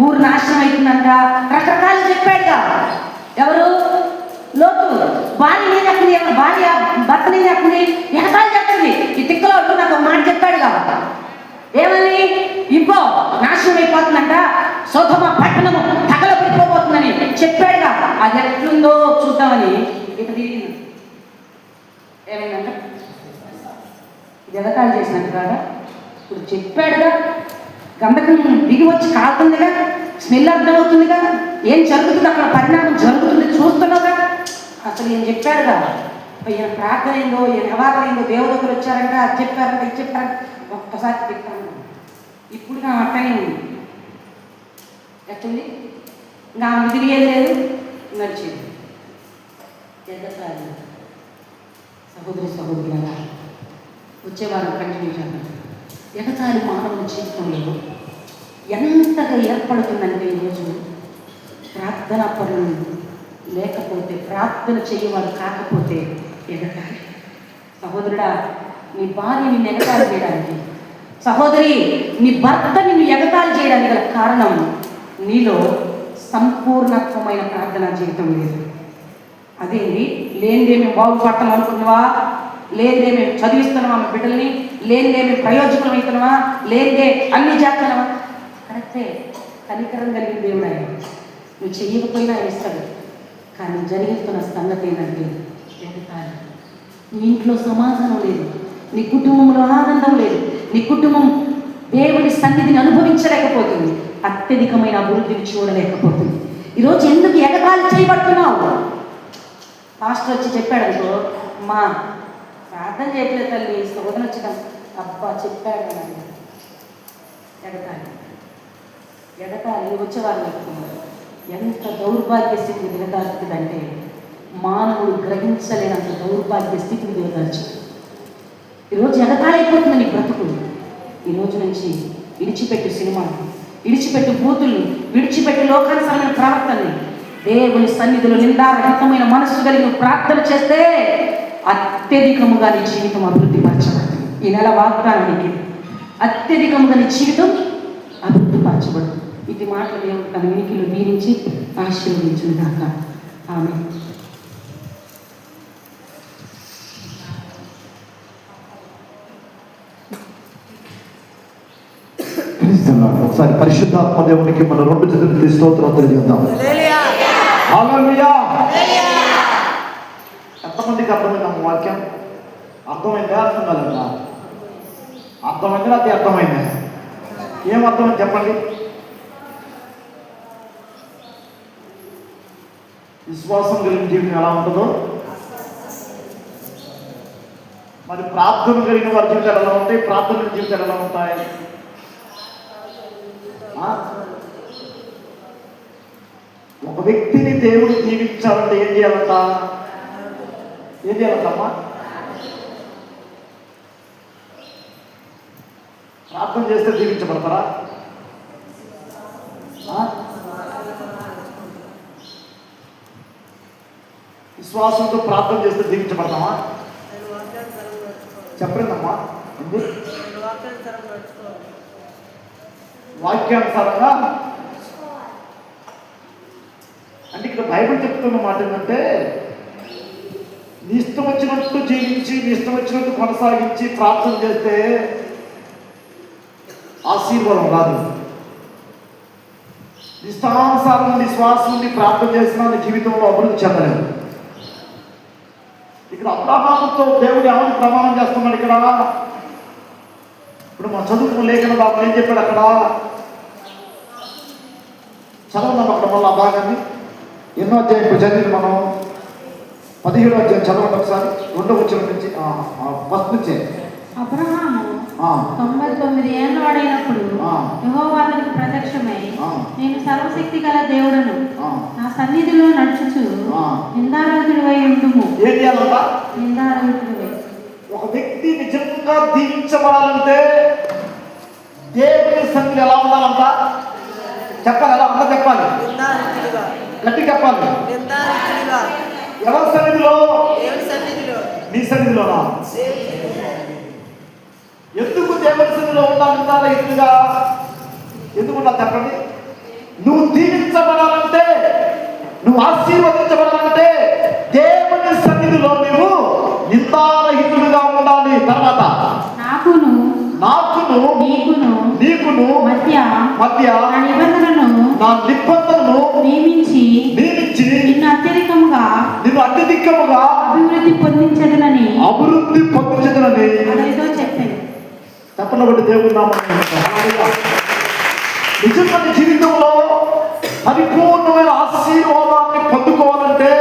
ఊరు నాశనం అవుతుందంట, రకరకాలు చెప్పాడుగా. ఎవరు? లోతు భార్య నేను చెప్పింది, భార్య భర్త నేను చెప్పింది, ఎగతాలు చెప్తుంది. ఈ తిక్కలోడు నాకు ఒక మాట చెప్పాడుగా, ఏమని? ఇంకో నాశనం అయిపోతుందంట, సొదొమ పట్టణము తగలబడిపోతుందని చెప్పాడుగా. అది ఎట్లుందో చూద్దామని ఇక తిరిగింది. ఏమైందంట? జగతాలు చేసినట్టు కాదా? ఇప్పుడు చెప్పాడుగా, గంధకం దిగి వచ్చి కాలుతుందిగా, స్మెల్ అర్థమవుతుందిగా, ఏం జరుగుతుంది అక్కడ, పరిణామం జరుగుతుంది చూస్తున్నావుగా. అసలు ఏం చెప్పాడుగా, ఈయన ప్రార్థన అయిందో, ఈయన వ్యవహారం అయిందో, దేవదొక్కరు వచ్చారంట, అది చెప్పారంట, ఇది చెప్పారంట. ఒక్కసారి చెప్పాను. ఇప్పుడు నా అట్టనే ఉంది. ఎట్టుంది? ఇంకా ఆమె తిరిగేది లేదు, నడిచేది. సహోదరి సహోదరులారా, వచ్చేవారం కంటిన్యూ చేద్దాం. ఎగతాళి మానవుని జీవితంలో ఎంతగా ఏర్పడుతుందంటే ఈరోజు ప్రార్థనా పనులు లేకపోతే, ప్రార్థన చేయవారు కాకపోతే ఎగతాళి. సహోదరుడా, నీ భార్య నిన్ను ఎగతాళి చేయడానికి, సహోదరి నీ భర్త నిన్ను ఎగతాళి చేయడానికి గల కారణం నీలో సంపూర్ణత్వమైన ప్రార్థనా జీవితం లేదు. అదేంటి, లేనిదే మేము బాగుపడతాం అనుకున్నావా, లేనిదే మేము చదివిస్తున్నావా మా బిడ్డల్ని, లేనిదే మేము ప్రయోజకులం అవుతున్నావా, లేనిదే అన్ని చేస్తున్నావా? కరెక్టే, కనికరం కలిగిన దేవుడు ఆయన. నువ్వు చెయ్యకపోయినా ఆయన ఇస్తాడు. కానీ జరుగుతున్న సంగతి ఏంటంటే ఎగతాళి. నీ ఇంట్లో సమాధానం లేదు, నీ కుటుంబంలో ఆనందం లేదు, నీ కుటుంబం దేవుని సన్నిధిని అనుభవించలేకపోతుంది, అత్యధికమైన అభివృద్ధిని చూడలేకపోతుంది. ఈరోజు ఎందుకు ఎగతాళి చేయబడుతున్నావు? పాస్టర్ వచ్చి చెప్పాడు అనుకో, మా ప్రార్థన చేయట్లేదు తల్లి, శోధన వచ్చినాం, అబ్బా చెప్పాడు అని. ఎగతాళి ఎగతాళి వచ్చేవారు చెప్తున్నారు. ఎంత దౌర్భాగ్య స్థితిని దిగదార్చుతుందంటే మానవుడు గ్రహించలేనంత దౌర్భాగ్య స్థితిని దిగదార్చు. ఈరోజు ఎగతాళి అయిపోతుంది నీ బ్రతుకు. ఈరోజు నుంచి విడిచిపెట్టు సినిమాని, విడిచిపెట్టు బూతుల్ని, విడిచిపెట్టు లోకానుసరమైన ప్రవర్తనని. దేవుని సన్నిధిలో నిందారహితమైన మనస్సు కలిగి ప్రార్థన చేస్తే అత్యధికముగా నీ జీవితం అభివృద్ధి పరచబడుతుంది. ఈ నెల వాగ్దానానికి అత్యధికముగా నీ జీవితం అభివృద్ధి పరచబడుతుంది. ఇది మాటలు దేవుడు తన వినికిలో దీవించి ఆశీర్వదించును గాక. ఆమేన్. ఒకసారి పరిశుద్ధాత్మ దేవునికి మన 2 చేతులతో స్తోత్రం తెలియజేద్దాం. హల్లెలూయా. ఎంతమందికి అర్థమైంది ఆ వాక్యం? అర్థమైందా? అర్థం కాలేదా? అర్థమైందా? అది అర్థమైందా? ఏం అర్థమైంది చెప్పండి. విశ్వాసం కలిగిన జీవితం ఎలా ఉంటుందో, మరి ప్రార్థన కలిగిన వారి జీవితాలు ఎలా ఉంటాయి, ప్రార్థన జీవితాలు ఎలా ఉంటాయి? ఒక వ్యక్తిని దేవుడు దీవించాలంటే ఏం చేయాలంట? ఏం చేయాలంటమ్మా? ప్రార్థన చేస్తే దీవించబడతారా? విశ్వాసంతో ప్రార్థన చేస్తే దీవించబడతామా? చెప్పండమ్మా. వాక్యానుసారంగా అంటే ఇక్కడ బైబిల్ చెప్తున్న మాట ఏంటంటే, నీ ఇష్టం వచ్చినట్టు జీవించి, నీ ఇష్టం వచ్చినట్టు కొనసాగించి ప్రార్థన చేస్తే ఆశీర్వాదం రాదు. ఇష్టానుసారం నీ శ్వాస నుండి ప్రార్థన చేసినా నీ జీవితంలో అభివృద్ధి చెందలేదు. ఇక్కడ అబ్రహాముతో దేవుడు ఏమని ప్రమాణం చేస్తున్నాడు? ఇక్కడ ఇప్పుడు మన చదువుకున్న లేఖన బాబు ఏం చెప్పాడు? అక్కడ చదవడం అక్కడ మళ్ళీ ఆ భాగాన్ని ఎన్నో అధ్యాయం ఇప్పుడు చదివింది మనం. 17వ అధ్యాయం చదవండి ఒకసారి, 2వ వచనం నుంచి, ఫస్ట్ నుంచే. అబ్రహాము 99 ఏళ్ళ వాడైనప్పుడు యెహోవా అతనికి ప్రత్యక్షమై, నేను సర్వశక్తి గల దేవుడను, నా సన్నిధిలో నడుచుచు నిందారహితుడివై ఉండుము. ఏం చేయాలంట? నిందారహితుడివై. ఒక వ్యక్తి నిజంగా దీవించబడాలంటే దేవుని సన్నిధి ఎలా ఉండాలంట? చెప్పాలి. ఎలా ఉందా చెప్పాలి, గట్టి చెప్పాలి. ఎవరి సన్నిధిలో? నీ సన్నిధిలోనా? ఎందుకు దేవుని సన్నిధిలో ఉండాలంటారా? ఎందుకు ఉండాలి చెప్పండి. నువ్వు దీవించబడాలంటే, నువ్వు ఆశీర్వదించబడాలంటే దేవుని సన్నిధిలో నువ్వు నిందారహితుడుగా ఉండాలి. తర్వాత నాకును నీకును మధ్య నా నిబంధనను నియమించి నిన్ను అత్యధికముగా అభివృద్ధి పొందించదనని అతనితో చెప్పాను. తప్పన బట్టి దేవుడు నిజంగా జీవితంలో పరిపూర్ణమైన ఆశీర్వాదాన్ని పొందుకోవాలంటే,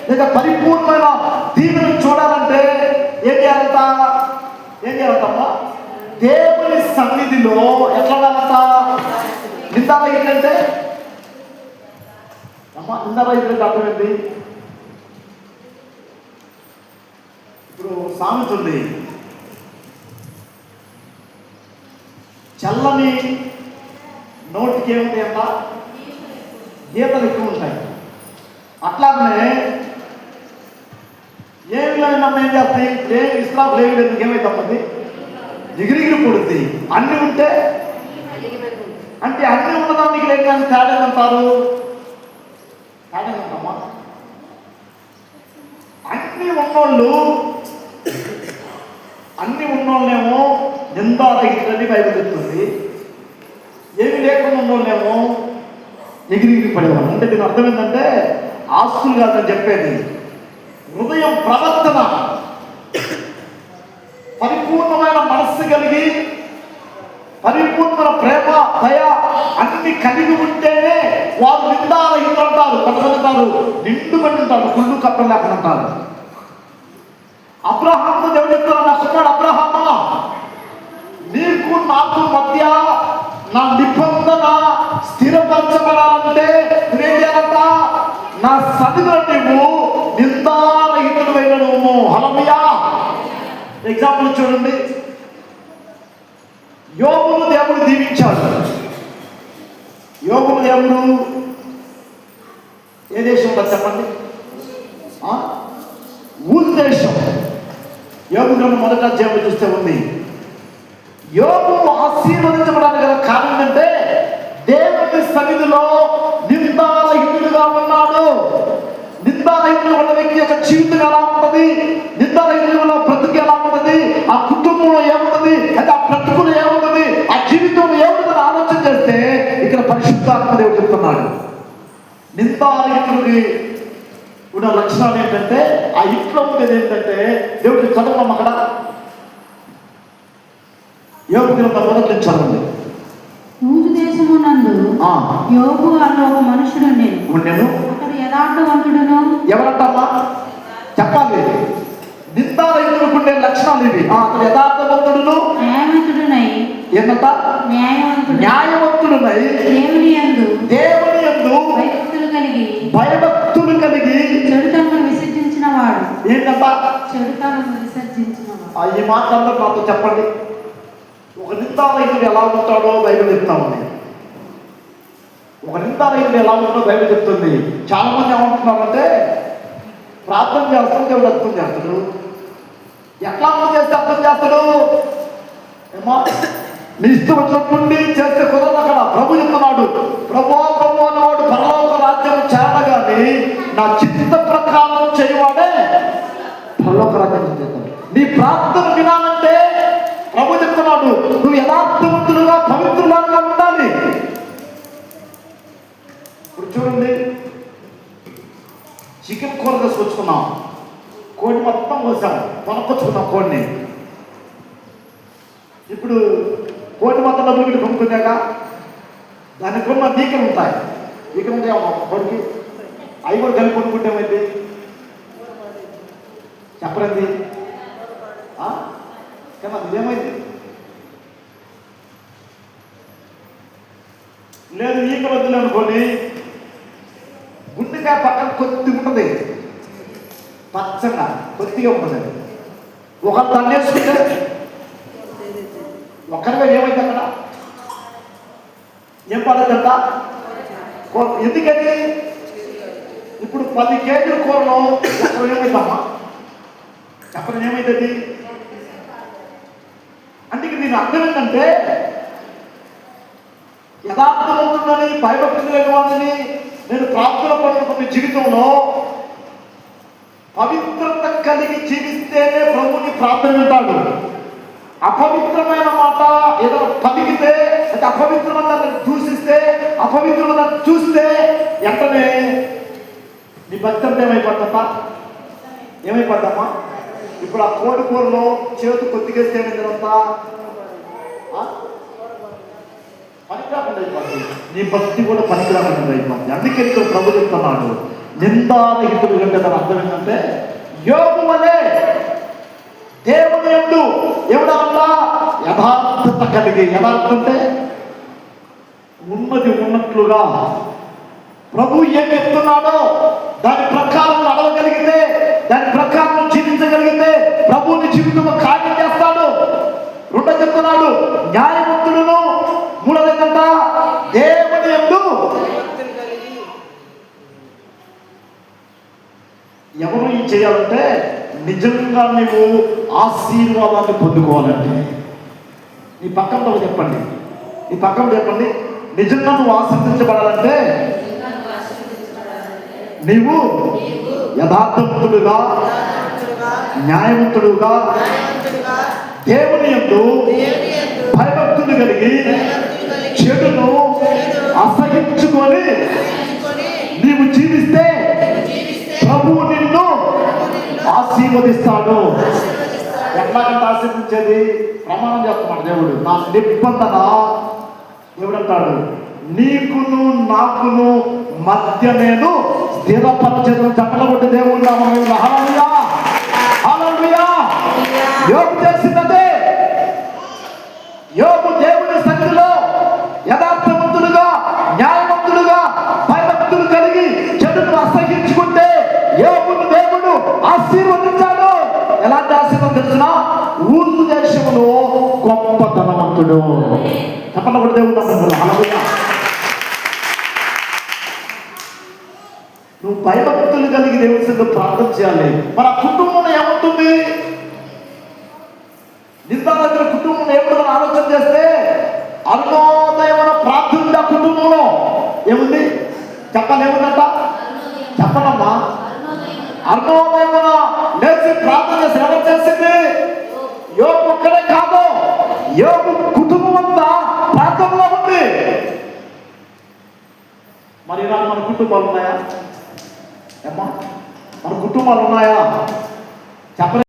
లేదా పరిపూర్ణమైన దీవెను చూడాలంటే ఏం చేయాలంటమ్మా? దేవుని సన్నిధిలో ఎట్లా ఉండాలంట? నిందారహితులంటే అమ్మా, నిందారహితులంటే అర్థమైంది. ఇప్పుడు సామెత ఉంది, చల్లని నోటికి ఏముంటాయి అమ్మా, గీతలు ఎక్కువ ఉంటాయి. అట్లానే ఏమి లేదమ్మా ఏం చేస్తాయి, ఇస్లాం లేదు ఏమైతే ఎగిరిగిరి పడుద్ది. అన్నీ ఉంటే అంటే అన్నీ ఉన్నదానికి లేదు కానీ తేడాదంటారు. తేడాదంటమ్మా, అన్నీ ఉన్నోళ్ళేమో నిందారహితులని బైబిల్ చెప్తుంది. ఏమి లేకుండా ఉన్నోళ్ళేమో ఎగిరిగిరి పడేవాళ్ళు. అంటే దీని అర్థం ఏంటంటే ఆస్తులు కాదని చెప్పేది, హృదయం ప్రవర్తన పరిపూర్ణమైన మనస్సు కలిగి, పరిపూర్ణమైన ప్రేమ దయ అన్ని కలిగి ఉంటేనే వారు నిందారహితులు అంటారు. కొంతమంది నిండుకొని ఉంటారు, కుళ్ళు కప్పలు లేకుండా అంటారు. అబ్రహాము దేవుడు చెప్తారు, నా కుమారుడు అబ్రహామా, నీకు నాకు మధ్య నా నిబంధన స్థిరపరచబడాలంటే నువ్వేం చేయాలంట, నా సన్నిధిలో నువ్వు నిందారహితుడు అయినను. హల్లెలూయా. ఎగ్జాంపుల్ చూడండి, యోబును దేవుడు దీవించాడు. యోబును దేవుడు ఏ దేశంలో చెప్పండి, ఊరు దేశం. యోబు గ్రంథం మొదట అధ్యాయంలో చూస్తే ఉంది. యోబు ఆశీర్వదించబడానికి గల కారణం ఏంటంటే దేవుని సన్నిధిలో నిందారహితుడుగా ఉన్నాడు. నిందారహితుడు ఉన్న వ్యక్తి యొక్క జీవితం ఎలా ఉంటుంది, నిందారహితుల బ్రతుకు ఎలా ఉంటుంది, ఆ కుటుంబంలో ఏముంటుంది, అంటే ఆ బ్రతుకులు ఏముంటుంది, ఆ జీవితంలో ఏముంటుందని ఆలోచన చేస్తే ఇక్కడ పరిశుద్ధాత్మ దేవుడు చెప్తున్నాడు. నిందారహితుడికి ఉన్న లక్షణాలు ఏంటంటే, ఆ ఇంట్లో ఉండేది ఏంటంటే దేవుడికి చదవడం. అక్కడ యోబు గ్రంథం మొదటి నుంచి చదవండి. ఊజు దేశమునందు యోబు అన్న ఒక మనుషుడు ఉండెను. అతడు యథార్థవంతుడును. ఎవరంటమ్మా చెప్పాలి, నిందారహితుడికి ఉండే లక్షణాలు ఇవి. అతడు యథార్థవంతుడును, న్యాయవంతుడునై. ఏంటంట, న్యాయవంతుడునై, దేవుని యందు భయభక్తులు కలిగి చెడుతనమును విసర్జించిన వాడు. ఏంటంట, చెడుతనమును విసర్జించిన వాడు. ఈ మాటల్లో నాతో చెప్పండి, ఒక నిందారహితుడు ఎలా ఉంటాడో బైబిల్ చెప్తా ఉంది. ఒక నిందారహితుడు ఎలా ఉంటాడో బైబిల్ చెప్తుంది. చాలా మంది ఏమంటున్నారంటే ప్రార్థన చేస్తాడు, దేవుడు అర్థం చేస్తాడు. ఎట్లా అర్థం చేస్తే అర్థం చేస్తాడు ఏమో, నీ ఇష్టం వచ్చినట్టుండి చేస్తే కుదరదు. అక్కడ ప్రభు చెప్తున్నాడు, ప్రభు అనేవాడు పరలోక రాజ్యం చేరగాని నా చిత్త ప్రకారం చేయవాడే పరలోక రాజ్యం చేస్తాడు. నీ ప్రార్థన వినాలంటే ప్రభు చెప్తున్నాడు, నువ్వు యథార్థవంతులుగా పవిత్రులుగా ఉండాలి. ఇప్పుడు చూడండి, చికెన్ కూర తీసుకొచ్చుకున్నాం, కోడి మొత్తం కోసాం, కొనుక్కొచ్చుకున్నాం కోడిని. ఇప్పుడు కోడి మొత్తం డబ్బులు పెట్టి కొనుక్కున్నాక దానికి కొన్న ఈకలు ఉంటాయి. ఈకలు ఉంటాయి కోడికి, అవి కూడా కలిపి కొనుక్కుంటే ఏమైంది చెప్పరండి కదా, ఇదేమైంది లేదు. ఈకలు వద్దులే అనుకోండి, గుండెకాయ పక్కన కొద్దిగా ఉంటుంది, పచ్చగా కొద్దిగా ఉంటుంది. ఒకరు తన్నేసుకుంటే ఒక్కరిగా ఏమైంది అక్కడ, ఏం పడదంట. ఎందుకని ఇప్పుడు 10 కేజీల కూరలో ఒక్కరు ఏమైందమ్మా చెప్పడం, ఏమైతుంది అంటే దీని అర్థం ఏంటంటే యథార్థవంతుడని భయభక్తులు లేని వాడిని నేను ప్రార్థన పడుతున్న జీవితంలో పవిత్రత కలిగి జీవిస్తేనే ప్రభుని ప్రార్థన వింటాడు. అపవిత్రమైన మాట ఏదో పలికితే, అంటే అపవిత్రమైన దూషిస్తే, అపవిత్రమైన చూస్తే వెంటనే నీ భక్తి ఏమైపోద్దమ్మా, ఏమైపోద్దమ్మా. ఇప్పుడు ఆ కోడి కూరలో చేతు కొద్దిగేస్తే ఏమైందంతా పనికిరాకుండా అయిపోతుంది, నీ భక్తి కూడా పనికిరాకుండా అయిపోతుంది. అందుకే ఇక్కడ ప్రభు చెప్తున్నాడు, నిందారహితుడు కంటే దాని అర్థం ఏంటంటే యోబు వలె దేవుని యందు ఎవడన్నా యథార్థత కలిగి, యథార్థత అంటే ఉన్నది ఉన్నట్లుగా ప్రభు ఏం చెప్తున్నాడో దాని ప్రకారం నడవగలిగితే, దాని ప్రకారం జీవించగలిగితే చెప్తున్నాడు, న్యాయవంతుడును మూడోదేంటంట, దేవుని యందు ఎవరు ఈ చేయాలంటే నిజంగా నువ్వు ఆశీర్వాదాన్ని పొందుకోవాలంటే నీ పక్కనతో చెప్పండి, నీ పక్కన చెప్పండి, నిజంగా నువ్వు ఆశీర్వదించబడాలంటే నీవు యథార్థవంతుడుగా న్యాయవంతుడుగా దేవుని యందు భయభక్తులు కలిగి చెడును అసహించుకొని నీవు జీవిస్తే ప్రభువు నిన్ను ఆశీర్వదిస్తాడు. ఎట్లాగంటే ఆశీర్వించేది? ప్రమాణం చేస్తున్నాడు దేవుడు, నా నిబంధన దేవుడు అంటాడు, నీకును నాకును మధ్య నేను స్థిరపరచను. చెప్పలబట్టి దేవుడు నామమున హల్లెలూయా, హల్లెలూయా. యోబు చేసినదే, యోబు దేవుని సన్నిధిలో యథార్థవంతులుగా న్యాయవంతులుగా భయభక్తులు కలిగి చెడును అసహించుకుంటే యోబును దేవుడు ఆశీర్వదించాడు. ఎలాంటి ఆశీర్వాదం తెలిసిన? ఊరు దేశంలో గొప్ప ధనవంతుడు. చెప్పలబట్టి దేవుడు హల్లెలూయా. నువ్వు భయభక్తులు కలిగి దేవుని సన్నిధిలో ప్రార్థన చేయాలి. మన కుటుంబంలో ఏముంటుంది? నిందాల కుటుంబంలో ఏముంటుందని ఆలోచన చేస్తే అరుణోదయమైన ప్రార్థన కుటుంబంలో ఏముంది? చెప్పాలి, ఏముందంట? చెప్పనమ్మా. అరుణోదయమైన లేచి ప్రార్థన చేసి ఎవరు చేసింది? యోబు ఒక్కడే కాదు, యోబు కుటుంబం అంతా ప్రార్థనలో ఉంది. మరి ఇలా మన కుటుంబాలు ఉన్నాయా? అమ్మా, మన కుటుంబాలు ఉన్నాయా? చెప్పలేదు.